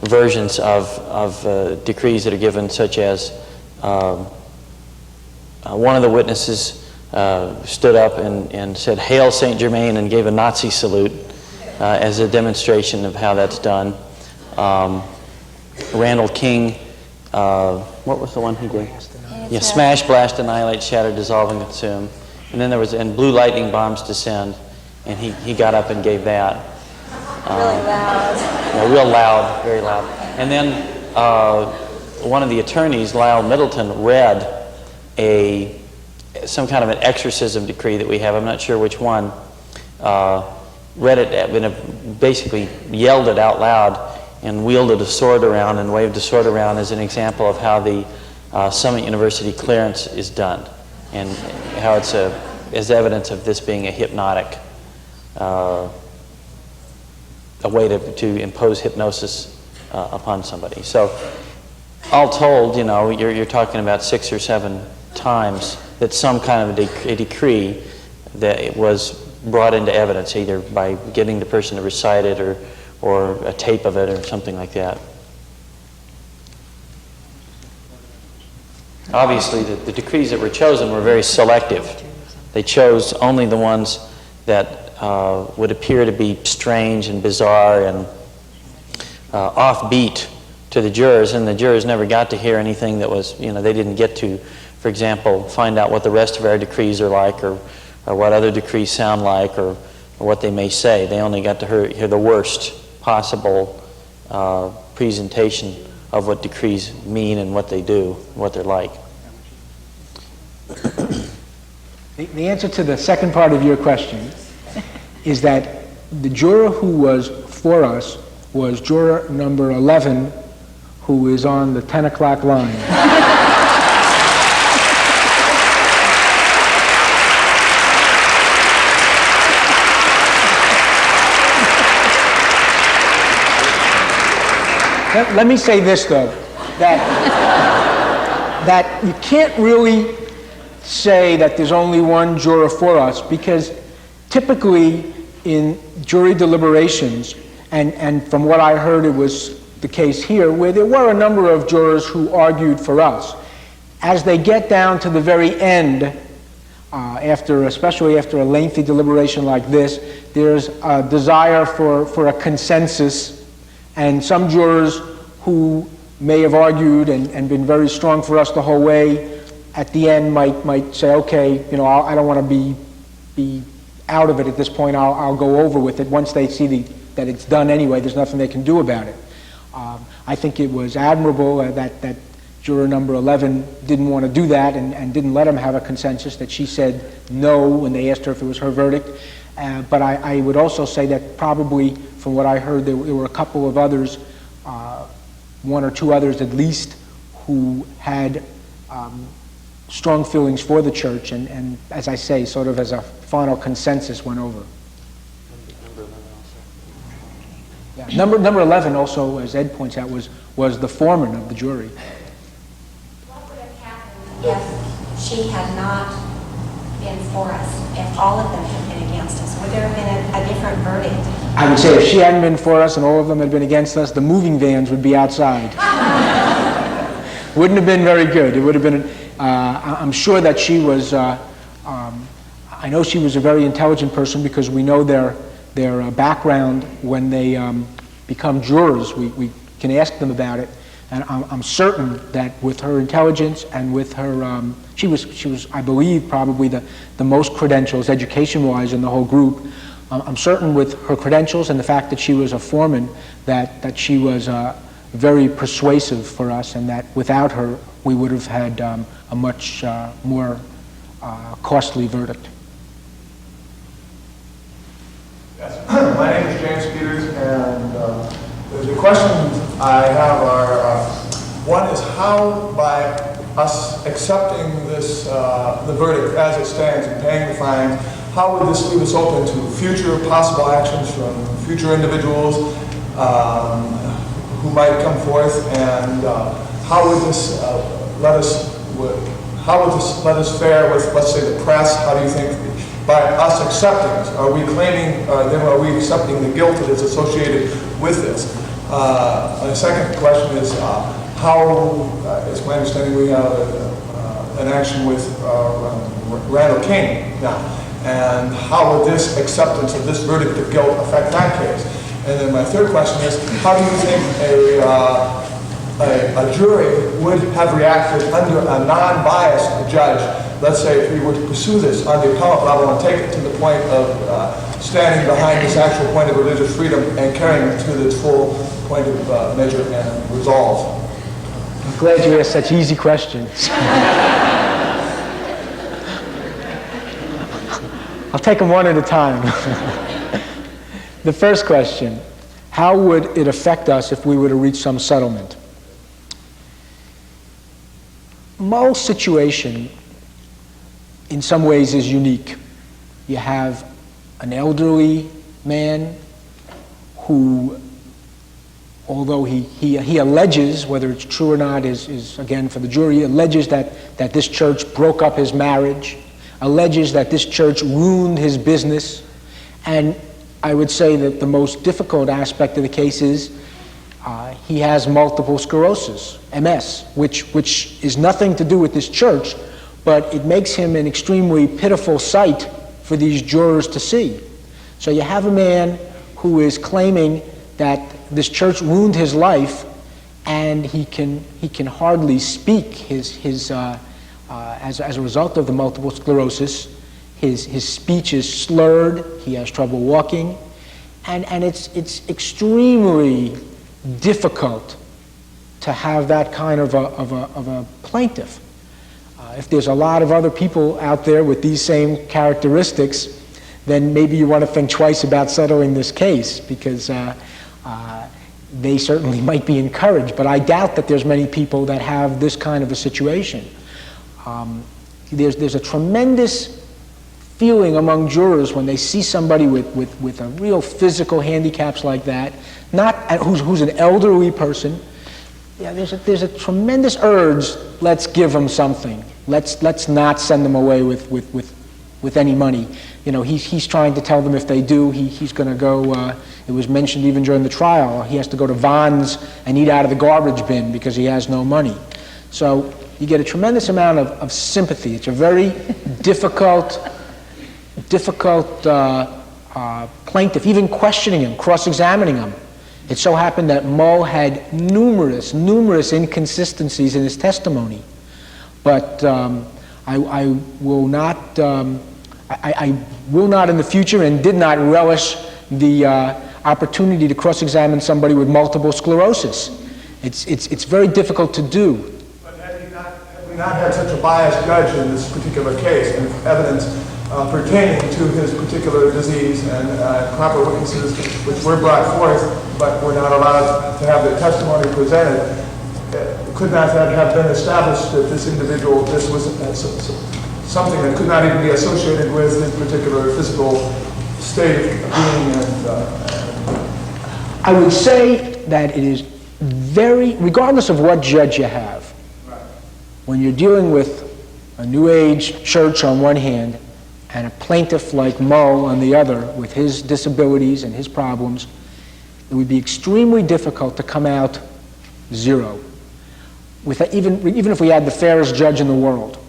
versions of decrees that are given, such as one of the witnesses stood up and said, "Hail Saint Germain," and gave a Nazi salute as a demonstration of how that's done. Randall King, what was the one he did? Yeah, smash, blast, annihilate, shatter, dissolve, and consume. And then there was, and blue lightning bombs descend, and he got up and gave that. Really loud. Yeah, real loud, very loud. And then one of the attorneys, Lyle Middleton, read some kind of an exorcism decree that we have. I'm not sure which one. Read it, basically yelled it out loud, and wielded a sword around and waved a sword around as an example of how the Summit University clearance is done, and how it's as evidence of this being a hypnotic, a way to impose hypnosis upon somebody. So, all told, you're talking about 6 or 7 times that some kind of a decree that it was brought into evidence, either by getting the person to recite it or a tape of it or something like that. Obviously, the decrees that were chosen were very selective. They chose only the ones that would appear to be strange and bizarre and offbeat to the jurors, and the jurors never got to hear anything that was, they didn't get to, for example, find out what the rest of our decrees are like, or what other decrees sound like, or what they may say. They only got to hear the worst possible presentation of what decrees mean and what they do, what they're like. The answer to the second part of your question is that the juror who was for us was juror number 11, who is on the 10 o'clock line. Let me say this, though, that you can't really say that there's only one juror for us, because typically in jury deliberations, and from what I heard, it was the case here, where there were a number of jurors who argued for us. As they get down to the very end, especially after a lengthy deliberation like this, there's a desire for a consensus, and some jurors who may have argued and been very strong for us the whole way, at the end might say, okay, I don't want to be out of it at this point, I'll go over with it. Once they see that it's done anyway, there's nothing they can do about it. I think it was admirable that juror number 11 didn't want to do that and didn't let him have a consensus, that she said no when they asked her if it was her verdict. But I would also say that probably, from what I heard, there were a couple of others, one or two others at least, who had strong feelings for the church, and as I say, sort of as a final consensus went over. Yeah, number 11 also, as Ed points out, was the foreman of the jury. What would have happened if she had not been for us, if all of them had been against us? Would there have been a different verdict? I would say if she hadn't been for us and all of them had been against us, the moving vans would be outside. Wouldn't have been very good. It would have been, I'm sure that she was, I know she was a very intelligent person, because we know their background when they become jurors. We can ask them about it. And I'm certain that with her intelligence and with her, she was, I believe, probably the most credentials, education-wise, in the whole group. I'm certain with her credentials and the fact that she was a foreman, that she was very persuasive for us, and that without her, we would have had a much more costly verdict. Yes. My name is James Peters, and the questions I have are, one is how, by us accepting this, the verdict as it stands and paying the fines, how would this leave us open to future possible actions from future individuals who might come forth, and how would this let us fare with, let's say, the press? How do you think, by us accepting this, are we claiming, then are we accepting the guilt that is associated with this? The second question is, how, it's my understanding we have an action with Randall King now, and how would this acceptance of this verdict of guilt affect that case? And then my third question is, how do you think a jury would have reacted under a non-biased judge? Let's say if we were to pursue this on the appellate level and take it to the point of standing behind this actual point of religious freedom and carrying it to its full point of measure and resolve. I'm glad you asked such easy questions. I'll take them one at a time. The first question, how would it affect us if we were to reach some settlement? Mull's situation, in some ways, is unique. You have an elderly man who, although he alleges, whether it's true or not is again for the jury, alleges that this church broke up his marriage, alleges that this church ruined his business, and I would say that the most difficult aspect of the case is he has multiple sclerosis, MS, which is nothing to do with this church, but it makes him an extremely pitiful sight for these jurors to see. So you have a man who is claiming that this church ruined his life, and he can hardly speak. As a result of the multiple sclerosis, his speech is slurred. He has trouble walking, and it's extremely difficult to have that kind of a plaintiff. If there's a lot of other people out there with these same characteristics, then maybe you want to think twice about settling this case, because they certainly might be encouraged. But I doubt that there's many people that have this kind of a situation. There's a tremendous feeling among jurors when they see somebody with a real physical handicaps like that, who's an elderly person. Yeah, there's a tremendous urge. Let's give them something. Let's not send them away with any money. he's trying to tell them if they do, he's going to go, it was mentioned even during the trial, he has to go to Vons and eat out of the garbage bin because he has no money. So you get a tremendous amount of sympathy. It's a very difficult plaintiff, even questioning him, cross-examining him. It so happened that Moe had numerous inconsistencies in his testimony. But I will not in the future, and did not relish the opportunity to cross-examine somebody with multiple sclerosis. It's very difficult to do. But have we not had such a biased judge in this particular case, and evidence pertaining to his particular disease, and proper witnesses which were brought forth, but were not allowed to have their testimony presented? Could not that have been established that this individual, this was something that could not even be associated with his particular physical state of being? I would say that it is very, regardless of what judge you have, when you're dealing with a New Age church on one hand and a plaintiff like Moe on the other with his disabilities and his problems, it would be extremely difficult to come out zero. Even if we had the fairest judge in the world.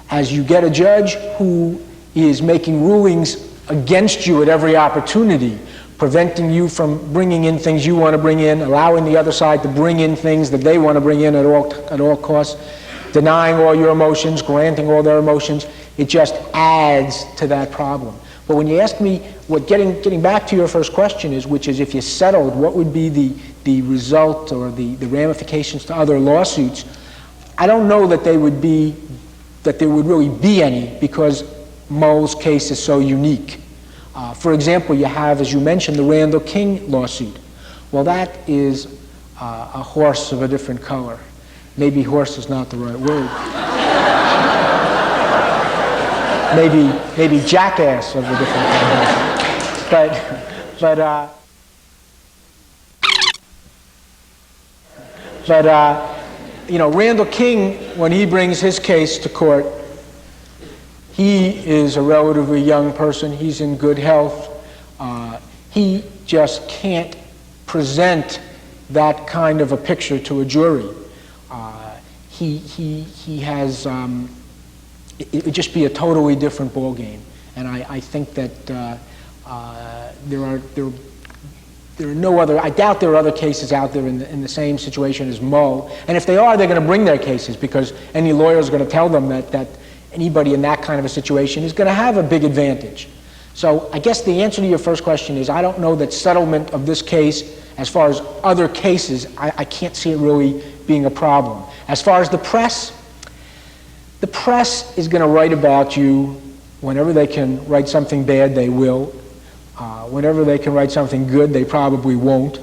As you get a judge who is making rulings against you at every opportunity, preventing you from bringing in things you want to bring in, allowing the other side to bring in things that they want to bring in at all costs, denying all your emotions, granting all their emotions, it just adds to that problem. But when you ask me, getting back to your first question is, which is if you settled, what would be the result or the ramifications to other lawsuits? I don't know that there would really be any, because Moe's case is so unique. For example, you have, as you mentioned, the Randall King lawsuit. Well, that is a horse of a different color. Maybe horse is not the right word. maybe jackass of a different color. But Randall King, when he brings his case to court, he is a relatively young person. He's in good health. He just can't present that kind of a picture to a jury. He has. It would just be a totally different ballgame, and I think that there are no other. I doubt there are other cases out there in the same situation as Moe. And if they are, they're going to bring their cases, because any lawyer is going to tell them that anybody in that kind of a situation is going to have a big advantage. So I guess the answer to your first question is I don't know that settlement of this case, as far as other cases, I can't see it really being a problem. As far as the press is going to write about you whenever they can write something bad, they will. Whenever they can write something good, they probably won't.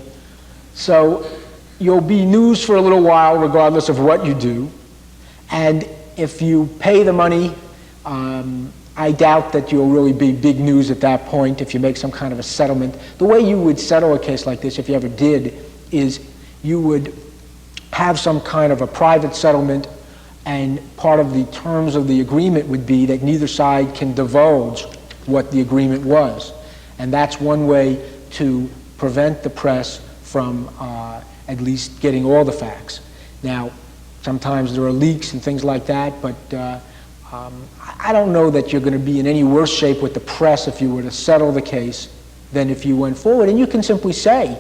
So you'll be news for a little while regardless of what you do. And if you pay the money, I doubt that you'll really be big news at that point if you make some kind of a settlement. The way you would settle a case like this, if you ever did, is you would have some kind of a private settlement, and part of the terms of the agreement would be that neither side can divulge what the agreement was. And that's one way to prevent the press from at least getting all the facts. Now, sometimes there are leaks and things like that, but I don't know that you're going to be in any worse shape with the press if you were to settle the case than if you went forward. And you can simply say,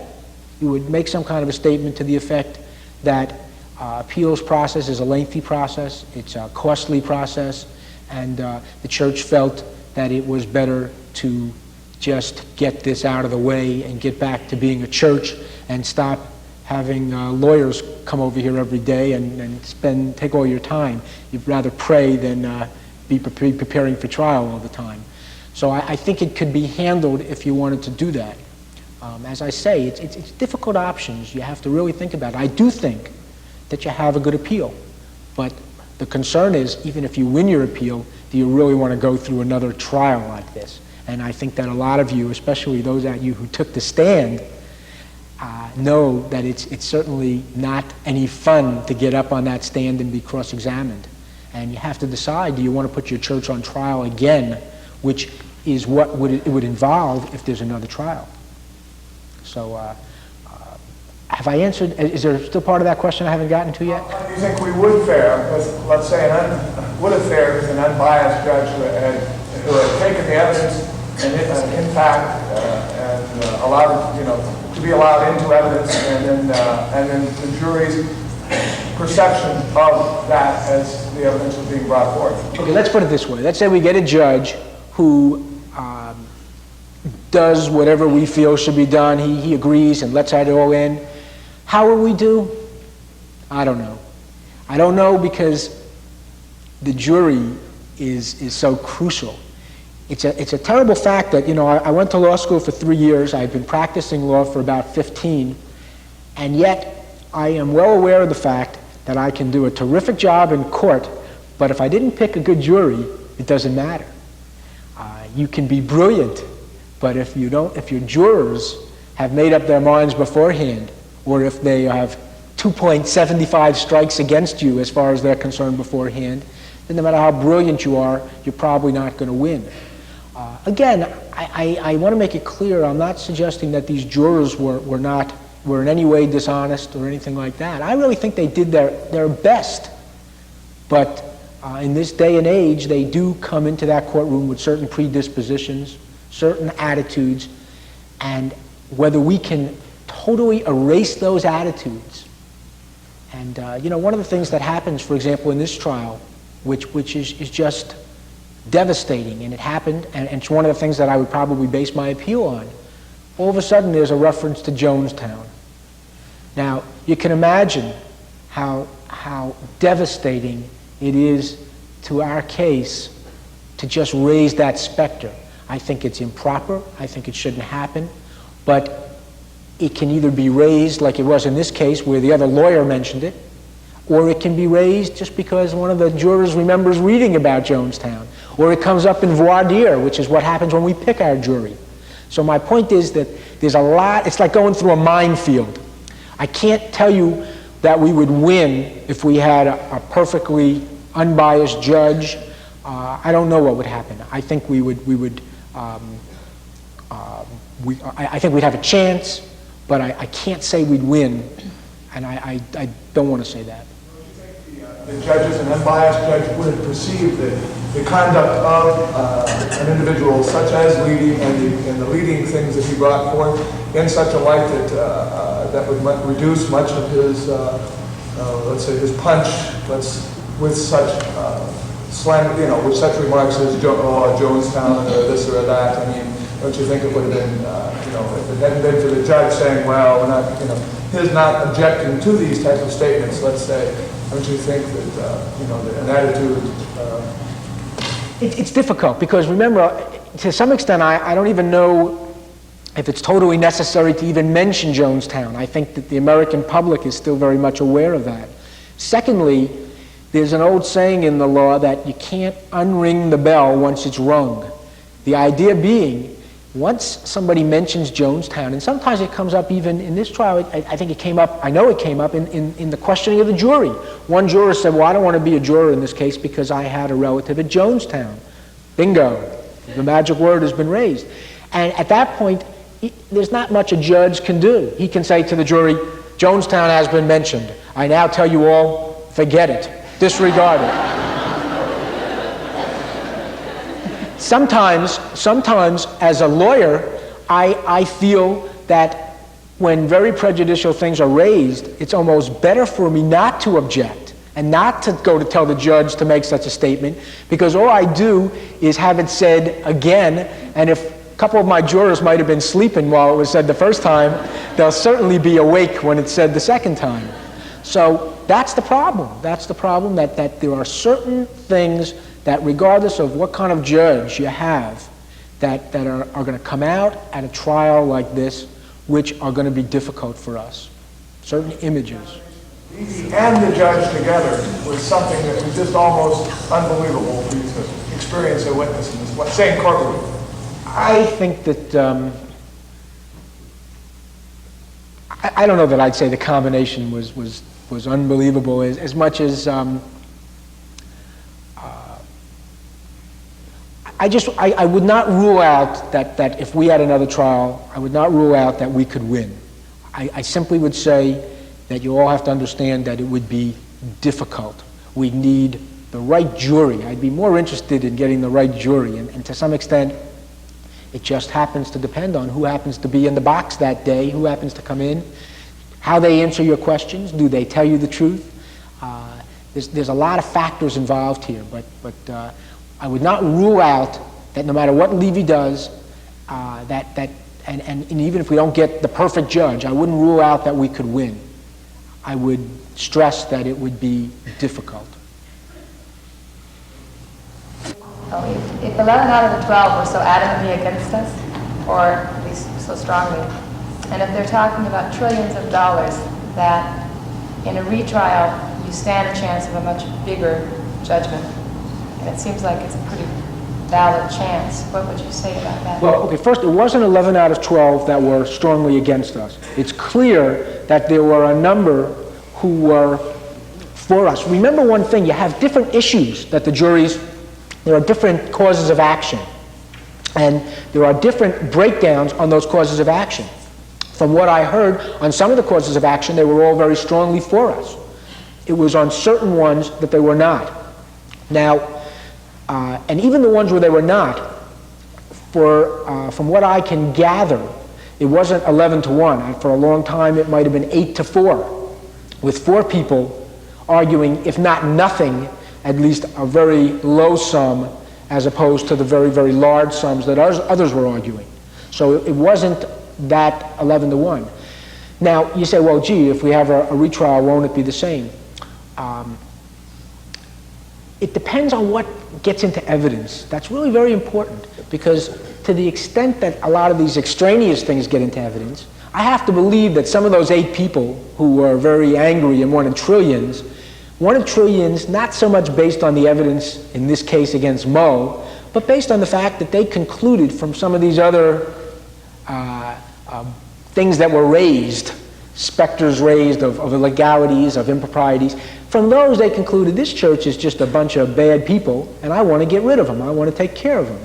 you would make some kind of a statement to the effect that appeals process is a lengthy process, it's a costly process, and the church felt that it was better to just get this out of the way and get back to being a church and stop having lawyers come over here every day and take all your time. You'd rather pray than be preparing for trial all the time. So I think it could be handled if you wanted to do that. As I say, it's difficult options. You have to really think about it. I do think that you have a good appeal, but the concern is, even if you win your appeal, do you really want to go through another trial like this? And I think that a lot of you, especially those of you who took the stand, know that it's certainly not any fun to get up on that stand and be cross-examined. And you have to decide, do you want to put your church on trial again, which is what it would involve if there's another trial. So have I answered? Is there still part of that question I haven't gotten to yet? Do you think we would fare with, let's say, would have fared with an unbiased judge who had taken the evidence and in fact and allowed, to be allowed into evidence, and then the jury's perception of that as the evidence was being brought forth? Okay, let's put it this way. Let's say we get a judge who does whatever we feel should be done. He agrees and lets it all in. How will we do? I don't know. I don't know, because the jury is so crucial. It's a terrible fact that, I went to law school for 3 years. I've been practicing law for about 15, and yet I am well aware of the fact that I can do a terrific job in court, but if I didn't pick a good jury, it doesn't matter. You can be brilliant, but if your jurors have made up their minds beforehand, or if they have 2.75 strikes against you as far as they're concerned beforehand, then no matter how brilliant you are, you're probably not going to win. Again, I want to make it clear, I'm not suggesting that these jurors were in any way dishonest or anything like that. I really think they did their best. But in this day and age, they do come into that courtroom with certain predispositions, certain attitudes, and whether we can totally erase those attitudes. And one of the things that happens, for example, in this trial, which is just devastating, and it happened, and it's one of the things that I would probably base my appeal on. All of a sudden, there's a reference to Jonestown. Now, you can imagine how devastating it is to our case to just raise that specter. I think it's improper. I think it shouldn't happen. But it can either be raised like it was in this case, where the other lawyer mentioned it, or it can be raised just because one of the jurors remembers reading about Jonestown, or it comes up in voir dire, which is what happens when we pick our jury. So my point is that there's a lot, it's like going through a minefield. I can't tell you that we would win if we had a perfectly unbiased judge. I don't know what would happen. I think I think we'd have a chance, but I can't say we'd win, and I don't want to say that. The judges, an unbiased judge, would have perceived the conduct of an individual, such as leading and the leading things that he brought forth, in such a light that would reduce much of his, let's say, his punch, with such slang, with such remarks as Jonestown or this or that. I mean, don't you think it would have been, if it hadn't been for the judge saying, well, we're not, his not objecting to these types of statements, let's say, don't you think that, an attitude... It's difficult, because remember, to some extent, I don't even know if it's totally necessary to even mention Jonestown. I think that the American public is still very much aware of that. Secondly, there's an old saying in the law that you can't unring the bell once it's rung. The idea being, once somebody mentions Jonestown, and sometimes it comes up even in this trial, I think it came up, I know it came up in the questioning of the jury. One juror said, well, I don't want to be a juror in this case because I had a relative at Jonestown. Bingo. The magic word has been raised. And at that point, there's not much a judge can do. He can say to the jury, Jonestown has been mentioned. I now tell you all, forget it. Disregard it. Sometimes, as a lawyer, I feel that when very prejudicial things are raised, it's almost better for me not to object and not to go to tell the judge to make such a statement, because all I do is have it said again, and if a couple of my jurors might have been sleeping while it was said the first time, they'll certainly be awake when it's said the second time. So that's the problem. That's the problem, that there are certain things that regardless of what kind of judge you have, that are going to come out at a trial like this, which are going to be difficult for us. Certain images. And the judge together was something that was just almost unbelievable for you to experience or witness in this same courtroom. I think that, I don't know that I'd say the combination was unbelievable as much as, I would not rule out that if we had another trial, I would not rule out that we could win. I simply would say that you all have to understand that it would be difficult. We need the right jury. I'd be more interested in getting the right jury, and to some extent, it just happens to depend on who happens to be in the box that day, who happens to come in, how they answer your questions, do they tell you the truth? There's a lot of factors involved here, but I would not rule out that no matter what Levy does, and even if we don't get the perfect judge, I wouldn't rule out that we could win. I would stress that it would be difficult. If 11 out of the 12 were so adamantly against us, or at least so strongly, and if they're talking about trillions of dollars, that in a retrial you stand a chance of a much bigger judgment, and it seems like it's a pretty valid chance, what would you say about that? Well, okay, first, it wasn't 11 out of 12 that were strongly against us. It's clear that there were a number who were for us. Remember one thing, you have different issues that the juries, there are different causes of action, and there are different breakdowns on those causes of action. From what I heard, on some of the causes of action, they were all very strongly for us. It was on certain ones that they were not. Now, and even the ones where they were not, from what I can gather, it wasn't 11-1. For a long time, it might have been 8-4, with 4 people arguing, if not nothing, at least a very low sum, as opposed to the very, very large sums that others were arguing. So it wasn't that 11-1. Now, you say, well, gee, if we have a retrial, won't it be the same? It depends on what gets into evidence. That's really very important, because to the extent that a lot of these extraneous things get into evidence, I have to believe that some of those 8 people who were very angry and wanted trillions, not so much based on the evidence, in this case against Mo, but based on the fact that they concluded from some of these other things that were raised, specters raised of illegalities, of improprieties. From those, they concluded this church is just a bunch of bad people, and I want to get rid of them. I want to take care of them.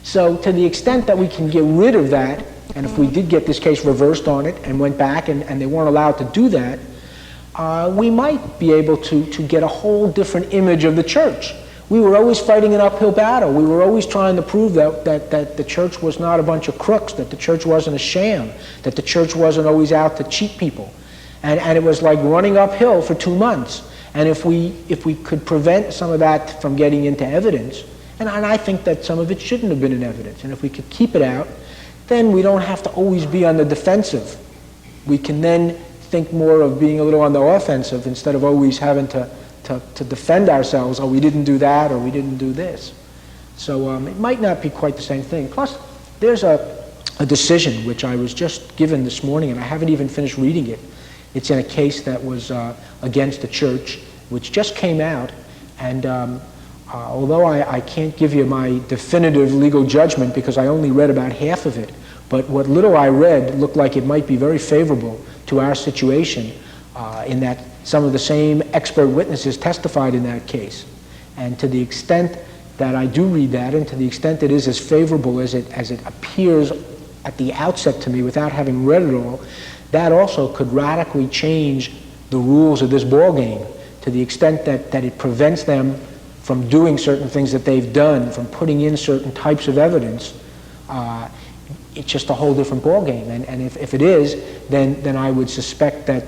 So to the extent that we can get rid of that, and if we did get this case reversed on it and went back and they weren't allowed to do that, we might be able to get a whole different image of the church. We were always fighting an uphill battle. We were always trying to prove that the church was not a bunch of crooks, that the church wasn't a sham, that the church wasn't always out to cheat people. And it was like running uphill for 2 months. And if we could prevent some of that from getting into evidence, and I think that some of it shouldn't have been in evidence, and if we could keep it out, then we don't have to always be on the defensive. We can then think more of being a little on the offensive instead of always having to defend ourselves. Oh, we didn't do that, or we didn't do this. So it might not be quite the same thing. Plus, there's a decision which I was just given this morning, and I haven't even finished reading it. It's in a case that was against the church, which just came out, and although I can't give you my definitive legal judgment because I only read about half of it, but what little I read looked like it might be very favorable to our situation, in that some of the same expert witnesses testified in that case. And to the extent that I do read that, and to the extent it is as favorable as it appears at the outset to me without having read it all, that also could radically change the rules of this ball game, to the extent that it prevents them from doing certain things that they've done, from putting in certain types of evidence. It's just a whole different ball game. And if it is, then I would suspect that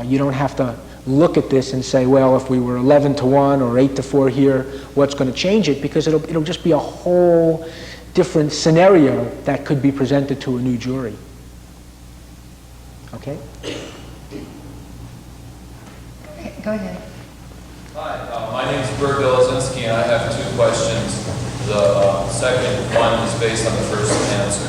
you don't have to look at this and say, well, if we were 11-1 or 8-4 here, what's going to change it? Because it'll just be a whole different scenario that could be presented to a new jury. Okay? Go ahead. Hi, my name is Bert Bilozinski, and I have 2 questions. The second one is based on the first answer.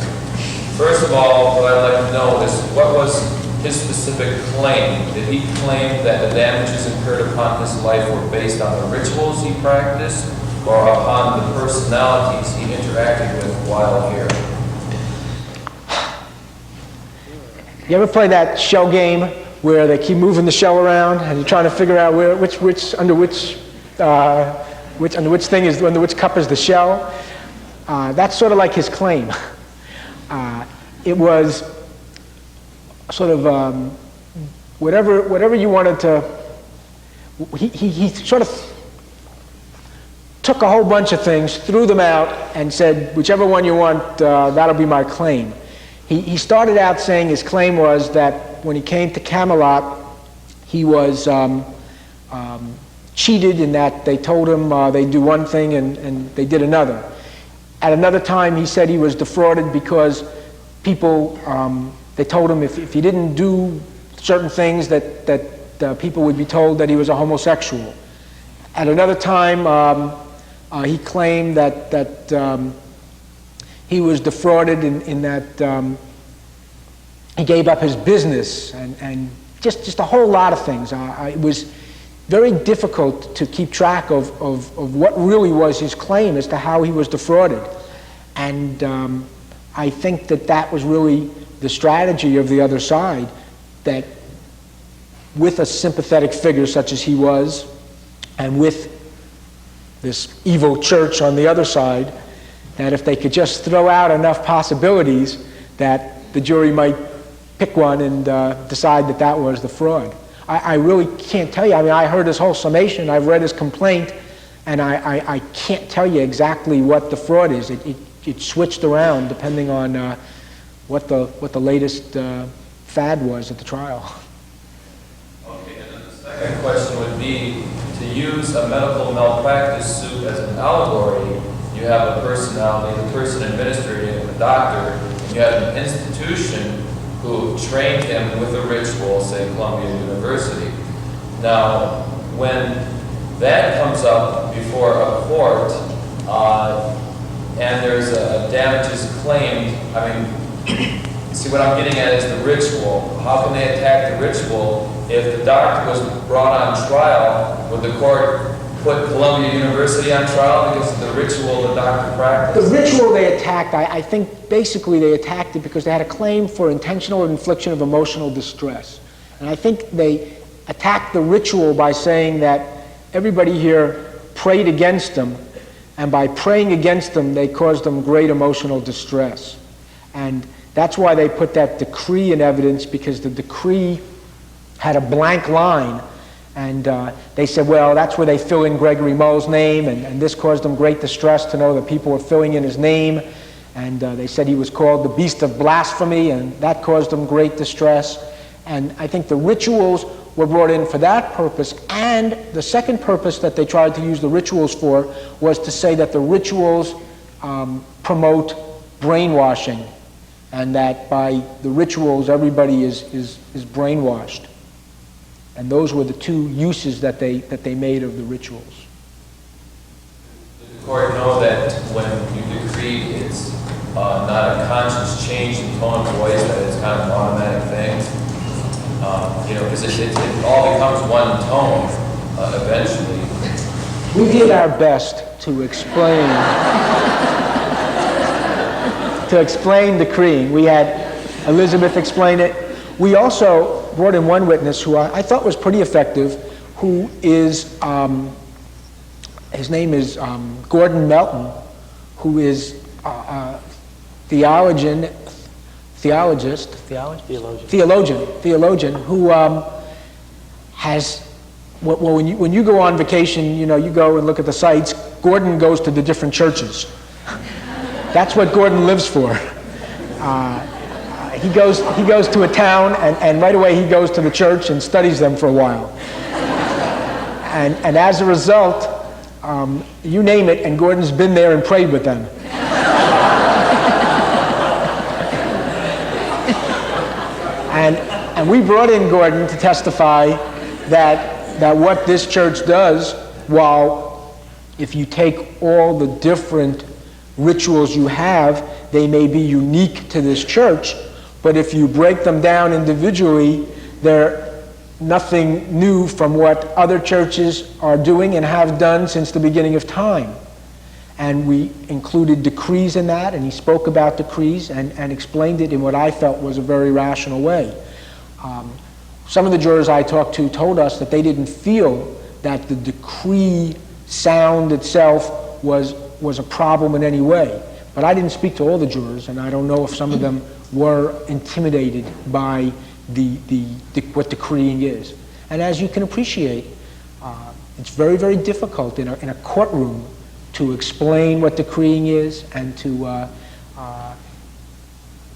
First of all, what I'd like to know is, what was his specific claim? Did he claim that the damages incurred upon his life were based on the rituals he practiced, or upon the personalities he interacted with while here? You ever play that shell game where they keep moving the shell around and you're trying to figure out under which which cup is the shell. That's sort of like his claim. It was sort of whatever you wanted to. He sort of took a whole bunch of things, threw them out, and said, whichever one you want, that'll be my claim. He started out saying his claim was that when he came to Camelot, he was cheated in that they told him they'd do one thing and they did another. At another time, he said he was defrauded because people, they told him if he didn't do certain things that people would be told that he was a homosexual. At another time, he claimed that he was defrauded in that he gave up his business and just a whole lot of things. It was very difficult to keep track of what really was his claim as to how he was defrauded. And I think that was really the strategy of the other side, that with a sympathetic figure such as he was, and with this evil church on the other side, that if they could just throw out enough possibilities, that the jury might pick one and decide that was the fraud. I really can't tell you. I mean, I heard his whole summation, I've read his complaint, and I can't tell you exactly what the fraud is. It switched around depending on what the latest fad was at the trial. Okay, and then the second question would be, to use a medical malpractice suit as an allegory, you have a personality, the person administering it, the doctor, and you have an institution who trained him with a ritual, say Columbia University. Now, when that comes up before a court, and there's a damages claimed, I mean, see what I'm getting at is the ritual. How can they attack the ritual? If the doctor was brought on trial, would the court put Columbia University on trial because of the ritual the doctor practiced? The ritual they attacked, I think basically they attacked it because they had a claim for intentional infliction of emotional distress. And I think they attacked the ritual by saying that everybody here prayed against them, and by praying against them, they caused them great emotional distress. And that's why they put that decree in evidence, because the decree had a blank line. And they said, well, that's where they fill in Gregory Moll's name, and this caused them great distress to know that people were filling in his name. And they said he was called the beast of blasphemy, and that caused them great distress. And I think the rituals were brought in for that purpose. And the second purpose that they tried to use the rituals for was to say that the rituals promote brainwashing, and that by the rituals everybody is brainwashed. And those were the two uses that they made of the rituals. Did the court know that when you decree it's not a conscious change in tone of voice, that it's kind of an automatic thing? Because it all becomes one tone eventually. We did our best to explain decreeing. We had Elizabeth explain it. We also brought in one witness who I thought was pretty effective, who is, his name is Gordon Melton, who is a theologian, who has, well, when you go on vacation, you go and look at the sites. Gordon goes to the different churches. That's what Gordon lives for. He goes to a town, and right away he goes to the church and studies them for a while. And as a result, you name it, and Gordon's been there and prayed with them. And we brought in Gordon to testify that what this church does, while if you take all the different rituals you have, they may be unique to this church, but if you break them down individually, they're nothing new from what other churches are doing and have done since the beginning of time. And we included decrees in that, and he spoke about decrees and explained it in what I felt was a very rational way. Some of the jurors I talked to told us that they didn't feel that the decree sound itself was a problem in any way. But I didn't speak to all the jurors, and I don't know if some of them were intimidated by what decreeing is. And as you can appreciate, it's very, very difficult in a courtroom to explain what decreeing is and to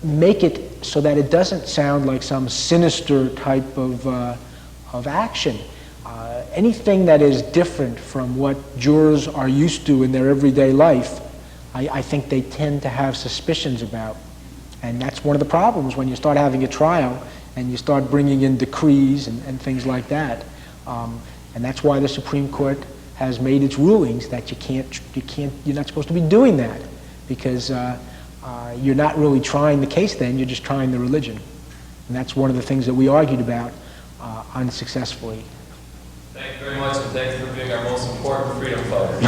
make it so that it doesn't sound like some sinister type of action. Anything that is different from what jurors are used to in their everyday life, I think they tend to have suspicions about. And that's one of the problems when you start having a trial and you start bringing in decrees and things like that. And that's why the Supreme Court has made its rulings that you're not supposed to be doing that, because you're not really trying the case then, you're just trying the religion. And that's one of the things that we argued about unsuccessfully. Thank you very much, and thank you for being our most important freedom fighter.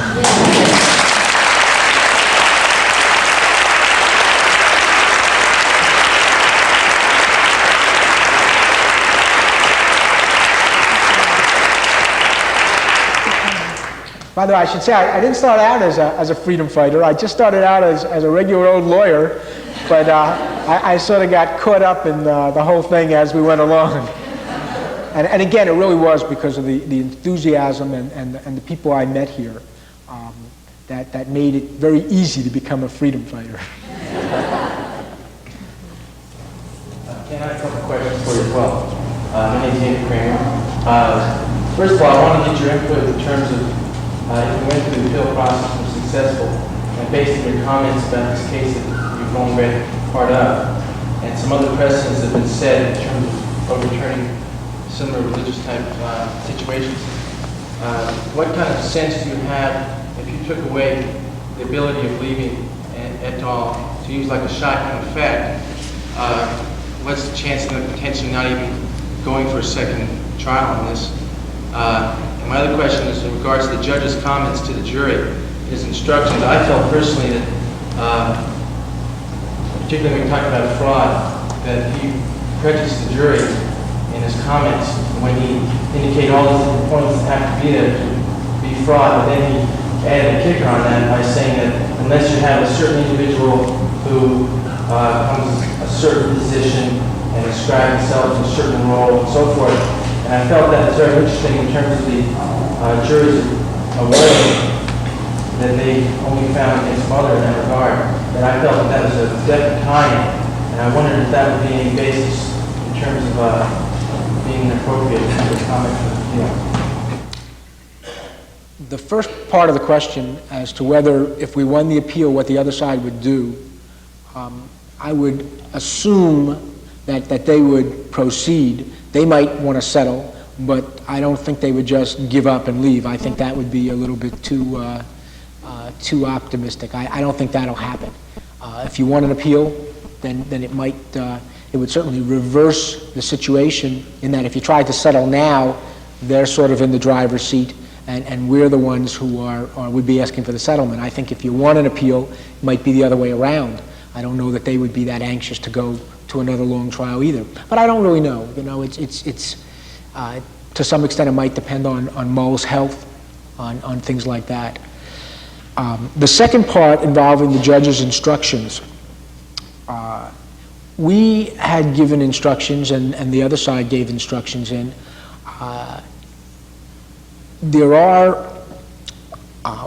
By the way, I should say, I didn't start out as a freedom fighter. I just started out as a regular old lawyer, but I sort of got caught up in the whole thing as we went along. And again, it really was because of the enthusiasm and the people I met here that made it very easy to become a freedom fighter. Can I have a couple questions for you as well? My name is Andy Kramer. First of all, I want to get your input in terms of if you went through the appeal process and were successful, and based on your comments about this case that you've only read part of, and some other precedents that have been set in terms of overturning similar religious type situations, what kind of sense do you have if you took away the ability of leaving et al. To use like a shotgun effect, what's the chance of them potentially not even going for a second trial on this? And my other question is in regards to the judge's comments to the jury, his instructions. I felt personally that, particularly when we talk about fraud, that he prejudiced the jury in his comments when he indicated all these different points that have to be there to be fraud, but then he added a kicker on that by saying that unless you have a certain individual who comes a certain position and ascribes himself to a certain role and so forth. And I felt that was very interesting in terms of the jury's award that they only found against Mother in that regard. And I felt that was a definite tie-in. And I wondered if that would be any basis in terms of being an appropriate comment for the appeal. The first part of the question as to whether, if we won the appeal, what the other side would do, I would assume that they would proceed. They might want to settle, but I don't think they would just give up and leave. I think that would be a little bit too optimistic. I don't think that'll happen. If you want an appeal, then it would certainly reverse the situation in that if you tried to settle now, they're sort of in the driver's seat, and we're the ones who would be asking for the settlement. I think if you want an appeal, it might be the other way around. I don't know that they would be that anxious to go to another long trial either. But I don't really know. You know, it's to some extent it might depend on Mull's health, on things like that. The second part involving the judge's instructions, we had given instructions and the other side gave instructions in. There are,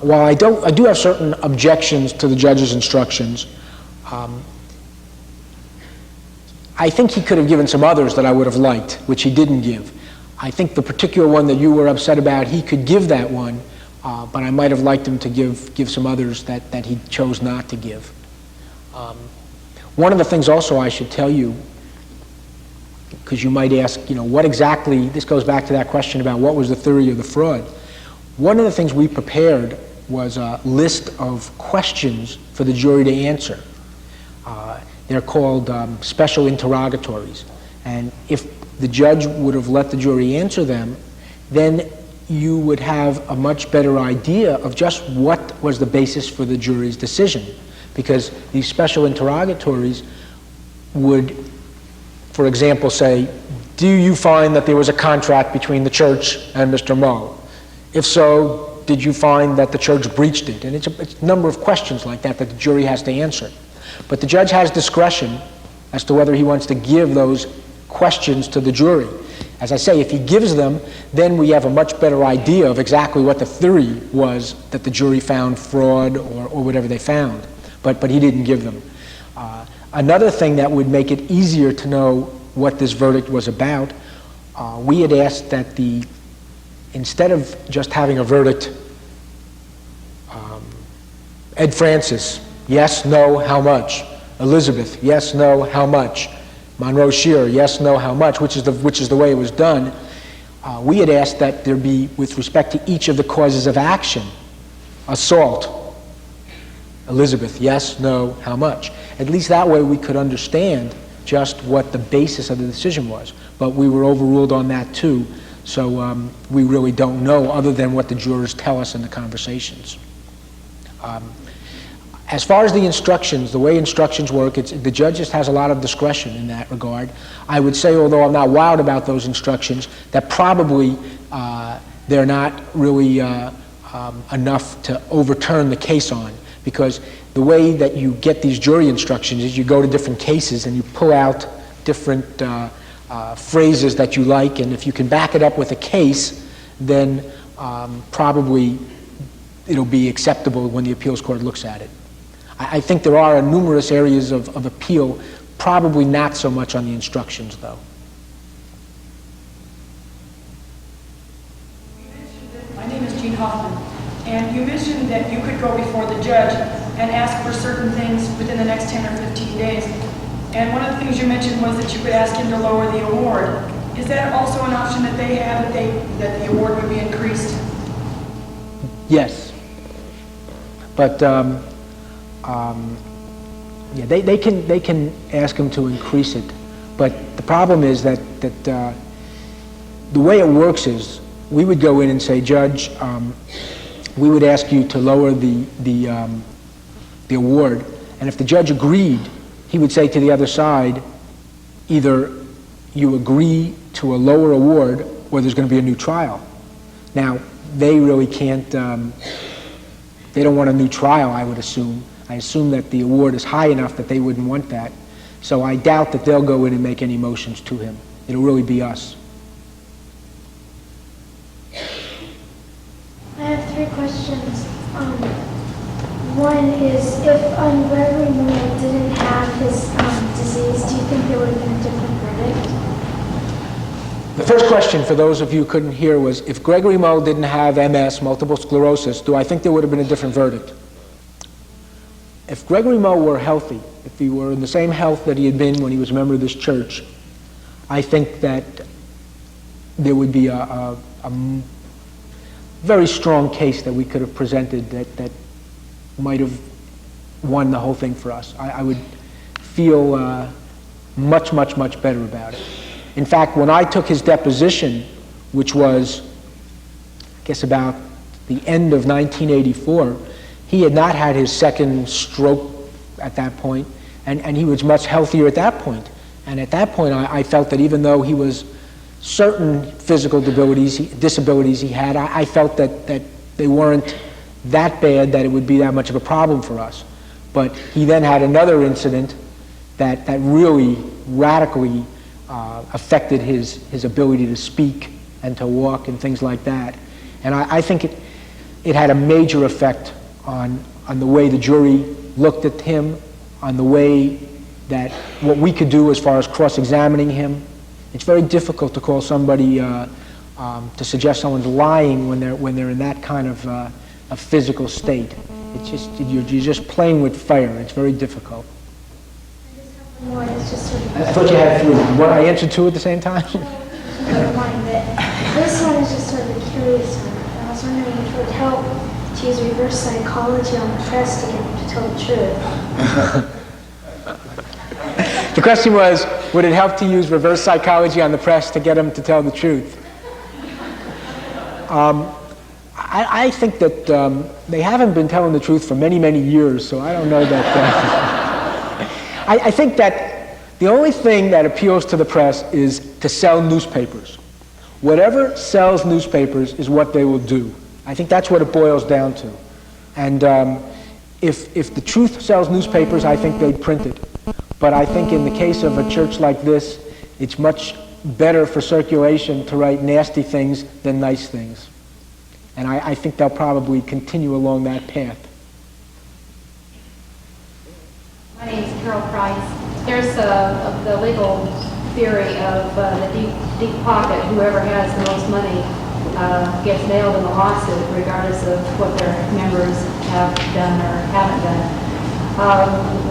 while I do have certain objections to the judge's instructions, I think he could have given some others that I would have liked, which he didn't give. I think the particular one that you were upset about, he could give that one, but I might have liked him to give some others that he chose not to give. One of the things also I should tell you, because you might ask, you know, what exactly, this goes back to that question about what was the theory of the fraud. One of the things we prepared was a list of questions for the jury to answer. They're called special interrogatories. And if the judge would have let the jury answer them, then you would have a much better idea of just what was the basis for the jury's decision. Because these special interrogatories would, for example, say, do you find that there was a contract between the church and Mr. Mull? If so, did you find that the church breached it? And it's a number of questions like that that the jury has to answer. But the judge has discretion as to whether he wants to give those questions to the jury. As I say, if he gives them, then we have a much better idea of exactly what the theory was that the jury found fraud or whatever they found. But he didn't give them. Another thing that would make it easier to know what this verdict was about, we had asked that instead of just having a verdict, Ed Francis, yes, no, how much? Elizabeth, yes, no, how much? Monroe Shearer, yes, no, how much? Which is the way it was done. We had asked that there be, with respect to each of the causes of action, assault. Elizabeth, yes, no, how much? At least that way we could understand just what the basis of the decision was. But we were overruled on that too, so we really don't know other than what the jurors tell us in the conversations. As far as the instructions, the way instructions work, the judge just has a lot of discretion in that regard. I would say, although I'm not wild about those instructions, that probably they're not really enough to overturn the case on, because the way that you get these jury instructions is you go to different cases and you pull out different phrases that you like, and if you can back it up with a case, then probably it'll be acceptable when the appeals court looks at it. I think there are numerous areas of appeal, probably not so much on the instructions, though. My name is Jean Hoffman, and you mentioned that you could go before the judge and ask for certain things within the next 10 or 15 days. And one of the things you mentioned was that you could ask him to lower the award. Is that also an option that they have, that the award would be increased? Yes. But yeah, they can ask him to increase it, but the problem is that the way it works is we would go in and say, Judge, we would ask you to lower the award, and if the judge agreed, he would say to the other side, either you agree to a lower award or there's going to be a new trial. Now, they really can't, they don't want a new trial, I would assume. I assume that the award is high enough that they wouldn't want that. So I doubt that they'll go in and make any motions to him. It'll really be us. I have 3 questions. One is, if Gregory Moore didn't have his disease, do you think there would have been a different verdict? The first question, for those of you who couldn't hear, was if Gregory Moe didn't have MS, multiple sclerosis, do I think there would have been a different verdict? If Gregory Moe were healthy, if he were in the same health that he had been when he was a member of this church, I think that there would be a very strong case that we could have presented that might have won the whole thing for us. I would feel much, much, much better about it. In fact, when I took his deposition, which was, I guess, about the end of 1984, he had not had his second stroke at that point, and he was much healthier at that point. And at that point, I felt that even though he was certain physical disabilities he had, I felt that they weren't that bad that it would be that much of a problem for us. But he then had another incident that really radically affected his ability to speak and to walk and things like that. And I think it had a major effect on the way the jury looked at him, on the way that what we could do as far as cross-examining him. It's very difficult to call somebody to suggest someone's lying when they're in that kind of a physical state. It's just you're just playing with fire. It's very difficult. I thought you had 3. What, I answered 2 at the same time? This one is just sort of a curious one. I was wondering if it would help to use reverse psychology on the press to get them to tell the truth. The question was, would it help to use reverse psychology on the press to get them to tell the truth? I think that they haven't been telling the truth for many, many years, so I don't know that... I think that the only thing that appeals to the press is to sell newspapers. Whatever sells newspapers is what they will do. I think that's what it boils down to. And if the Truth sells newspapers, I think they'd print it. But I think in the case of a church like this, it's much better for circulation to write nasty things than nice things. And I think they'll probably continue along that path. My name is Carol Price. There's the legal theory of the deep pocket. Whoever has the most money gets nailed in the lawsuit, regardless of what their members have done or haven't done.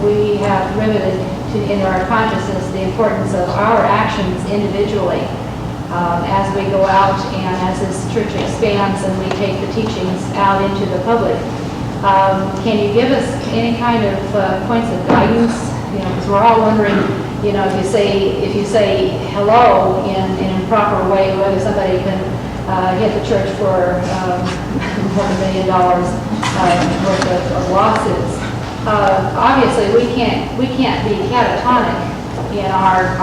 We have riveted into our consciousness the importance of our actions individually as we go out and as this church expands and we take the teachings out into the public. Can you give us any kind of points of guidance? Because we're all wondering, if you say hello in an improper way, whether somebody can hit the church for more than $1 million worth of lawsuits. Obviously, we can't be catatonic in our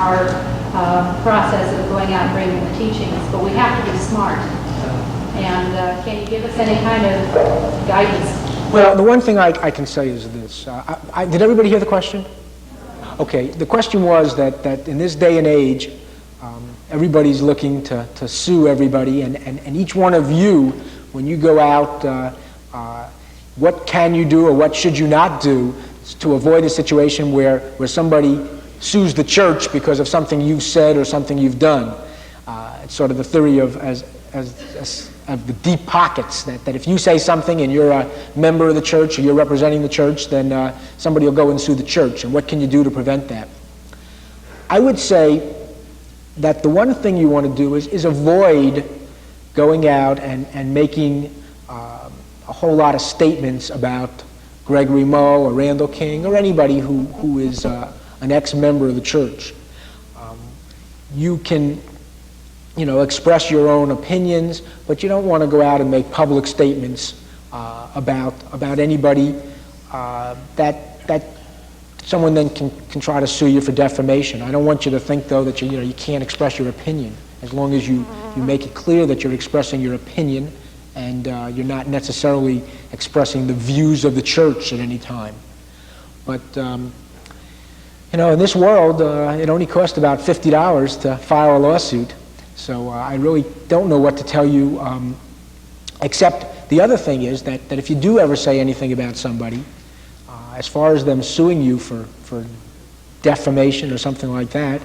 process of going out and bringing the teachings, but we have to be smart. And can you give us any kind of guidance? Well, the one thing I can say is this. Did everybody hear the question? Okay, the question was that in this day and age, everybody's looking to sue everybody, and each one of you, when you go out, what can you do or what should you not do to avoid a situation where somebody sues the church because of something you've said or something you've done? It's sort of the theory of the deep pockets, that if you say something and you're a member of the church or you're representing the church, then somebody will go and sue the church. And what can you do to prevent that? I would say that the one thing you want to do is avoid going out and making a whole lot of statements about Gregory Moe or Randall King or anybody who is an ex-member of the church. You can express your own opinions, but you don't want to go out and make public statements about anybody that someone then can try to sue you for defamation. I don't want you to think, though, that you can't express your opinion, as long as you make it clear that you're expressing your opinion and you're not necessarily expressing the views of the church at any time. But in this world, it only costs about $50 to file a lawsuit. So I really don't know what to tell you, except the other thing is that if you do ever say anything about somebody, as far as them suing you for defamation or something like that,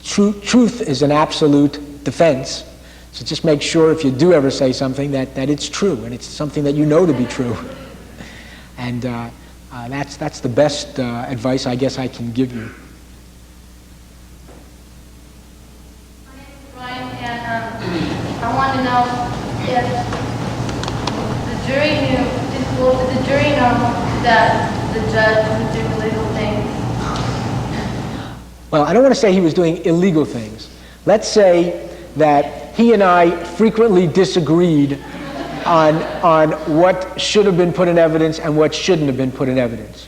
truth is an absolute defense. So just make sure if you do ever say something that it's true, and it's something that you know to be true. And that's the best advice I guess I can give you. I want to know if the jury did the jury know that the judge was doing illegal things? Well, I don't want to say he was doing illegal things. Let's say that he and I frequently disagreed on what should have been put in evidence and what shouldn't have been put in evidence.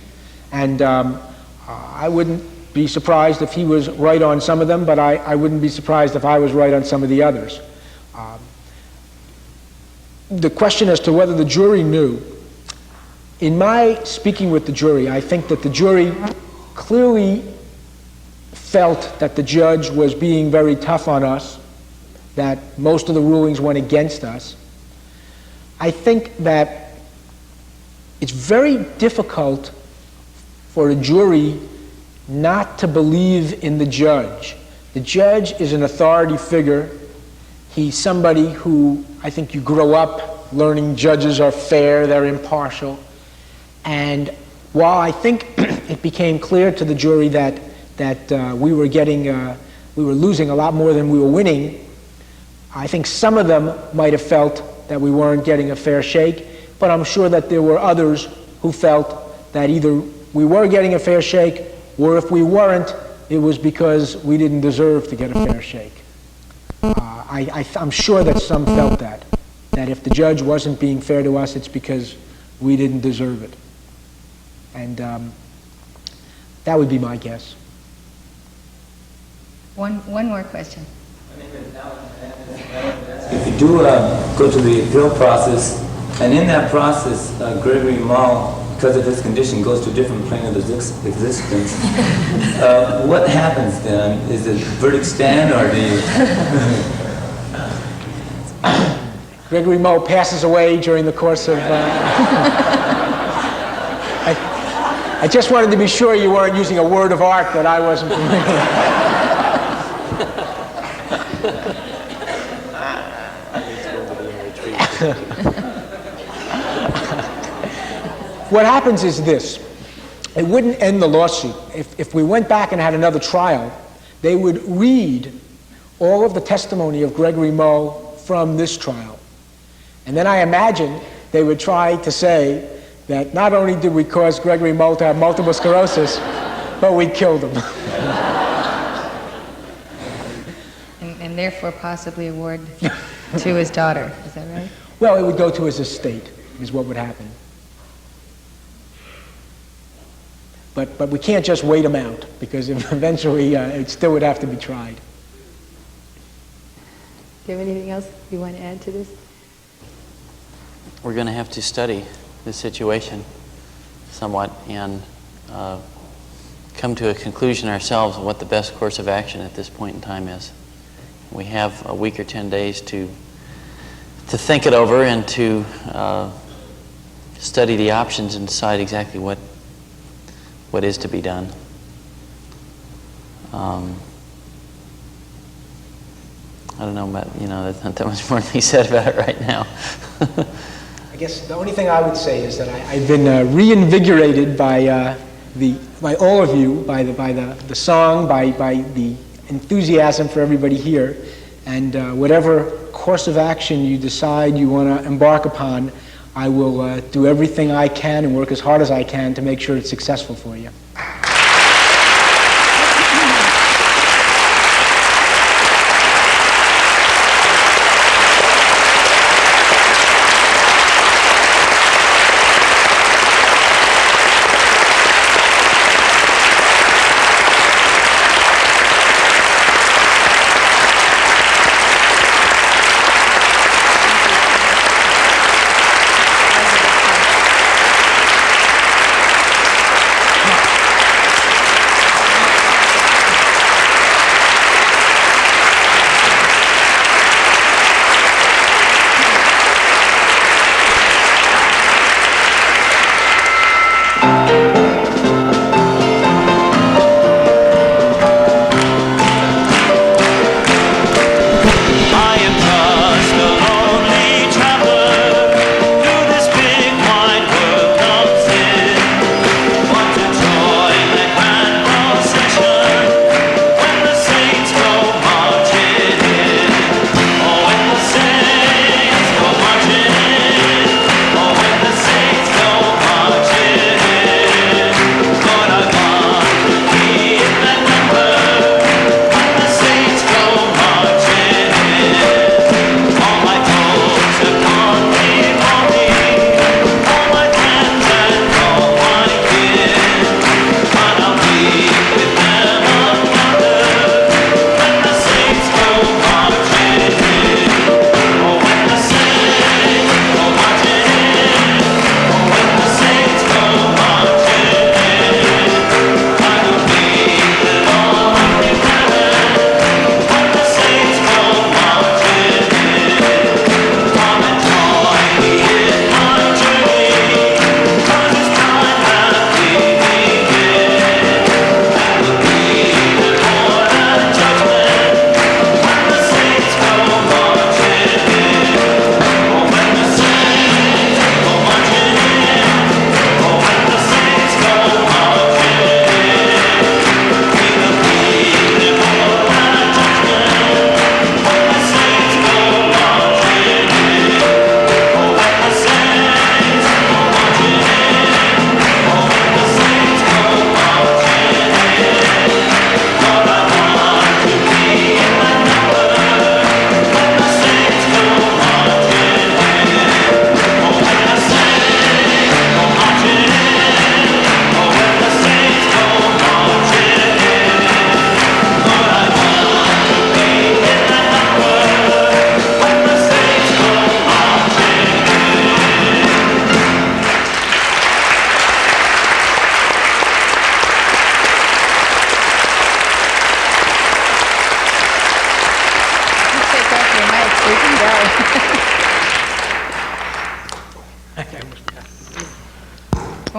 And I wouldn't be surprised if he was right on some of them, but I wouldn't be surprised if I was right on some of the others. The question as to whether the jury knew, in my speaking with the jury, I think that the jury clearly felt that the judge was being very tough on us, that most of the rulings went against us. I think that it's very difficult for a jury not to believe in the judge. The judge is an authority figure. He's somebody who, I think you grow up learning judges are fair, they're impartial. And while I think it became clear to the jury that we were losing a lot more than we were winning, I think some of them might have felt that we weren't getting a fair shake, but I'm sure that there were others who felt that either we were getting a fair shake, or if we weren't, it was because we didn't deserve to get a fair shake. I'm sure that some felt that if the judge wasn't being fair to us, it's because we didn't deserve it. And that would be my guess. One more question. If you do go to the appeal process And in that process, Gregory Mall, because of his condition, goes to a different plane of existence. What happens then? Is it verdict stand, or do you... Gregory Moe passes away during the course of... I just wanted to be sure you weren't using a word of art that I wasn't familiar with. What happens is this. It wouldn't end the lawsuit. If we went back and had another trial, they would read all of the testimony of Gregory Moe from this trial. And then I imagine they would try to say that not only did we cause Gregory Moe to have multiple sclerosis, but we killed him. And therefore possibly award to his daughter. Is that right? Well, it would go to his estate, is what would happen. But we can't just wait him out, because eventually it still would have to be tried. Do you have anything else you want to add to this? We're going to have to study the situation somewhat and come to a conclusion ourselves of what the best course of action at this point in time is. We have a week or 10 days to think it over and to study the options and decide exactly what is to be done. I don't know, but there's not that much more to be said about it right now. I guess the only thing I would say is that I've been reinvigorated by all of you, by the song, by the enthusiasm for everybody here, and whatever course of action you decide you want to embark upon, I will do everything I can and work as hard as I can to make sure it's successful for you.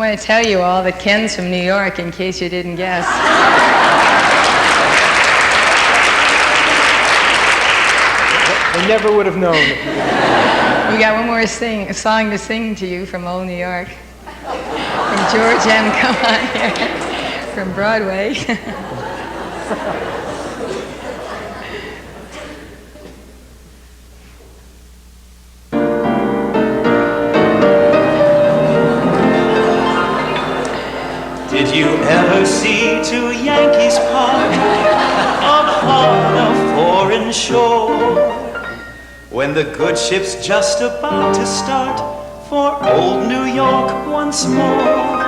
want to tell you all that Ken's from New York, in case you didn't guess. I never would have known. We got one more song to sing to you from old New York. From George M. Come on here. From Broadway. Did you ever see two Yankees part upon a foreign shore, when the good ship's just about to start for old New York once more?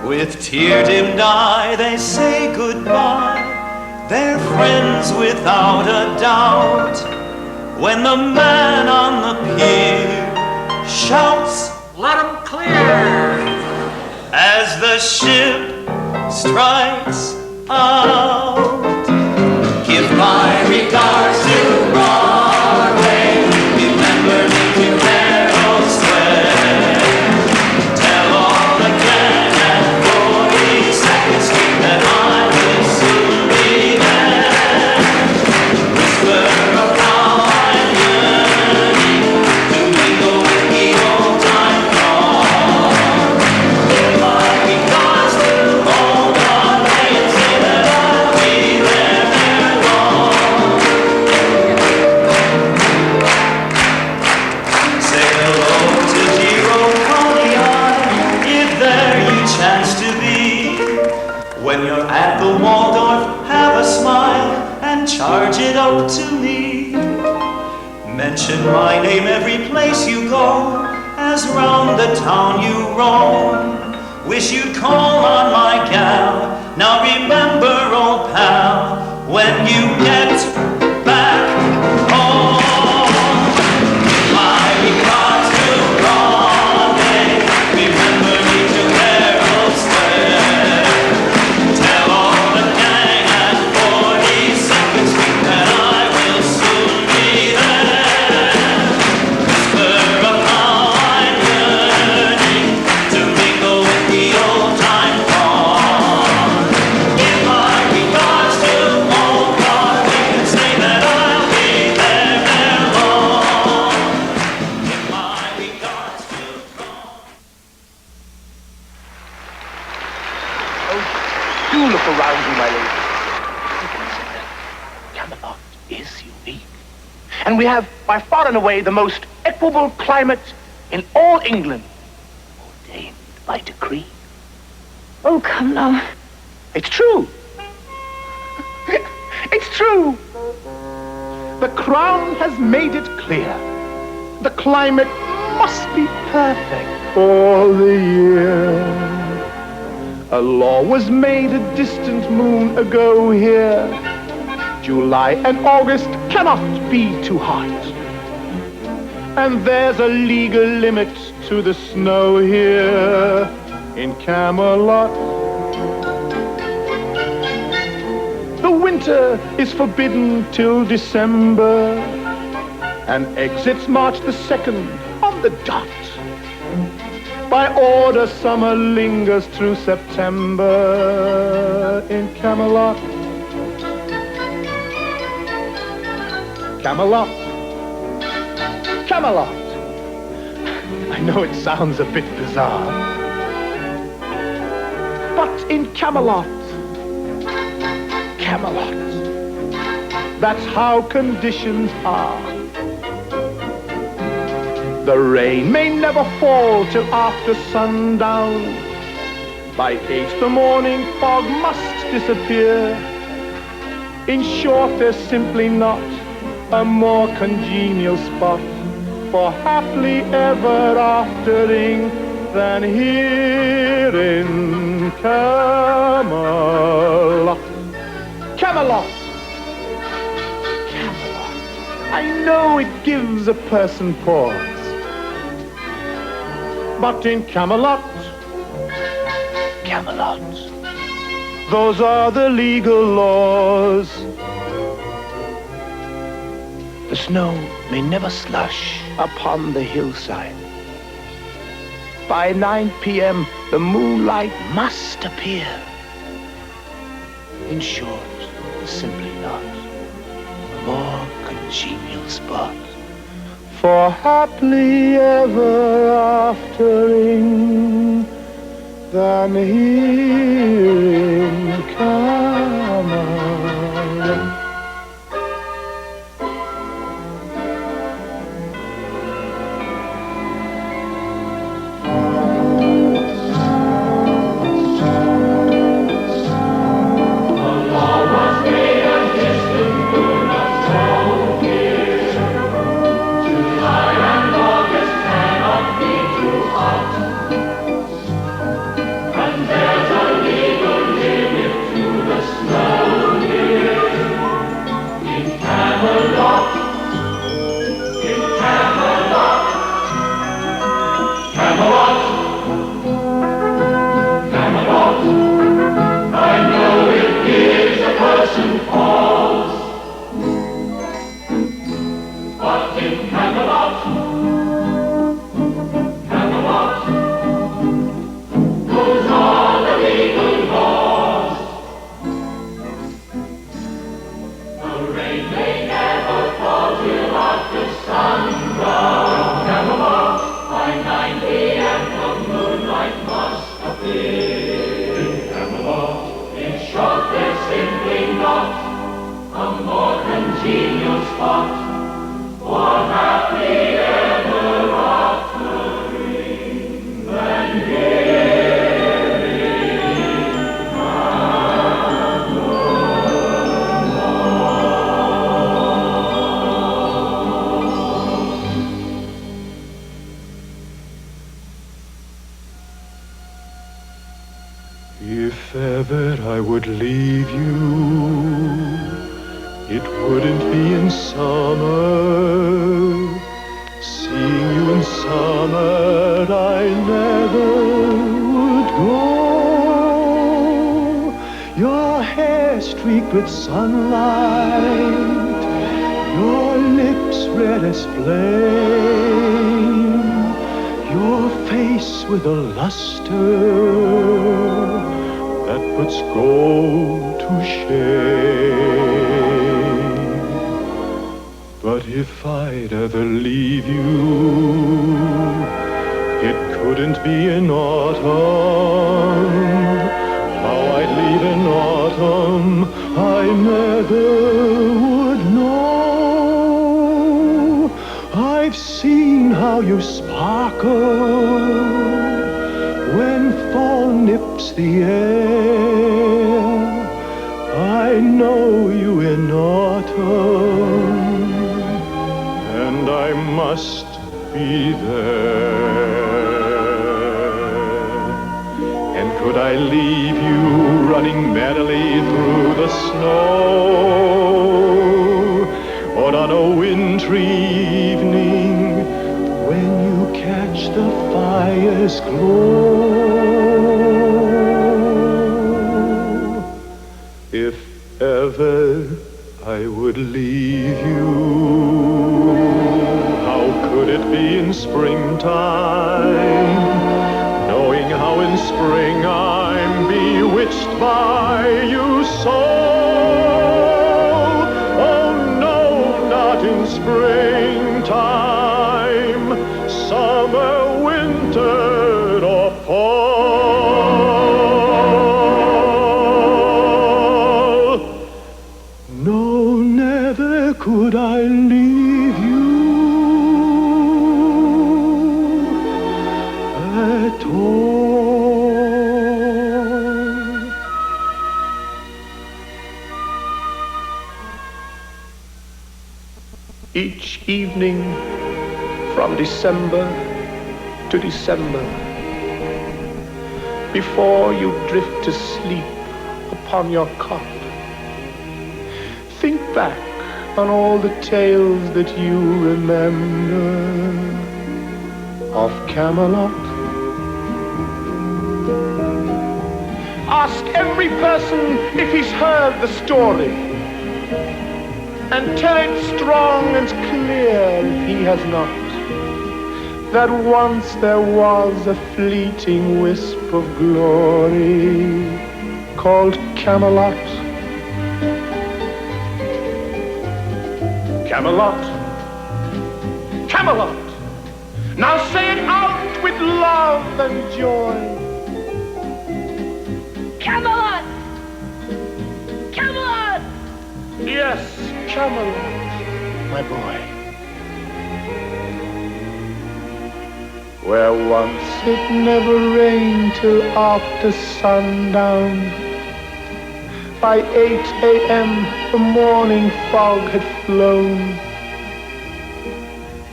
With tear-dimmed eye they say goodbye, they're friends without a doubt, when the man on the pier shouts, "Let 'em clear!" as the ship strikes out. Give my regards to Broadway, remember me to Harold Square. Tell all the gang at 42nd Street that I will soon be there. Whisper of how I'm yearning to mingle with the old time throng. Give my regards to old Broadway and say that I'll be there ere long. Say hello to Hero Coney, if there you chance to be. When you're at the Waldorf, have a smile and charge it up to me. Mention my name every place you go, as round the town you roam. Wish you'd call on my gal. Now remember, old pal, when you get back home. My regards to Broadway, remember me to Harold Square. Tell all the gang at 42nd Street that I will soon be there. Whisper of how I'm yearning to mingle with the old time throng. Give my regards to old Broadway and say that I'll be there ere long. Give my regards to Do look around you, my lady. Camelot is unique. And we have, by far and away, the most equable climate in all England, ordained by decree. Oh, come now. It's true. It's true. The Crown has made it clear. The climate must be perfect all the year. A law was made a distant moon ago here. July and August cannot be too hot. And there's a legal limit to the snow here in Camelot. The winter is forbidden till December and exits March the 2nd on the dot. By order, summer lingers through September in Camelot. Camelot. Camelot. I know it sounds a bit bizarre, but in Camelot, Camelot, that's how conditions are. The rain may never fall till after sundown. By 8 the morning fog must disappear. In short, there's simply not a more congenial spot for happily ever aftering than here in Camelot. Camelot! Camelot. I know it gives a person pause. But in Camelot, Camelot, those are the legal laws. The snow may never slush upon the hillside, By 9 p.m., the moonlight must appear. In short, simply not a more congenial spot for happily ever aftering than here in Camelot. If ever I would leave you, it wouldn't be in summer. Seeing you in summer, I never would go. Your hair streaked with sunlight, your lips red as flame, your face with a luster that puts gold to shame. But if I'd ever leave you, it couldn't be in autumn. How I'd leave in autumn, I never would know. I've seen how you sparkle when fall nips the air. I know you in autumn, and I must be there. And could I leave you running madly through the snow, or on a wintry evening when you catch the fire's glow? If ever I would leave you, how could it be in springtime, knowing how in spring I'm bewitched by you so? Oh no, not in springtime, summer, winter, or fall. No, never could I leave you at all. Each evening from December to December, before you drift to sleep upon your cot, think back on all the tales that you remember of Camelot. Ask every person if he's heard the story, and tell it strong and clear if he has not. that once there was a fleeting wisp of glory called Camelot. Camelot, Camelot. Now say it out with love and joy. Camelot! Camelot! Yes, Camelot, my boy. Where once it never rained till after sundown. By 8 a.m. the morning fog had flown.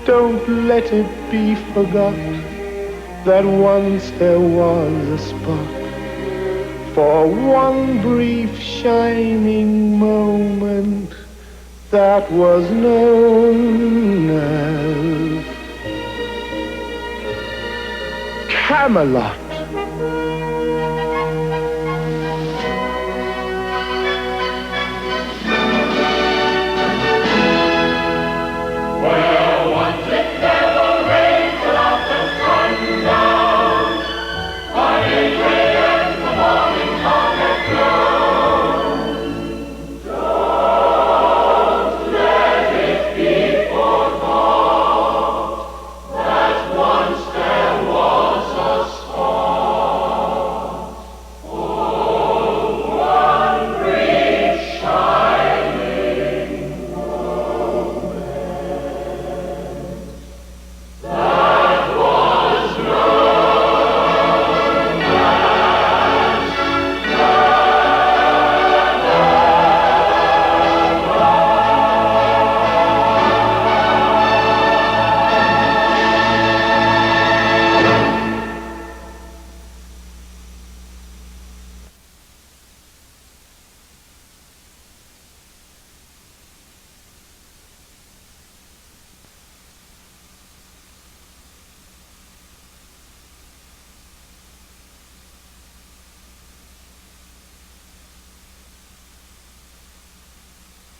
Don't let it be forgot that once there was a spot for one brief shining moment that was known as Camelot.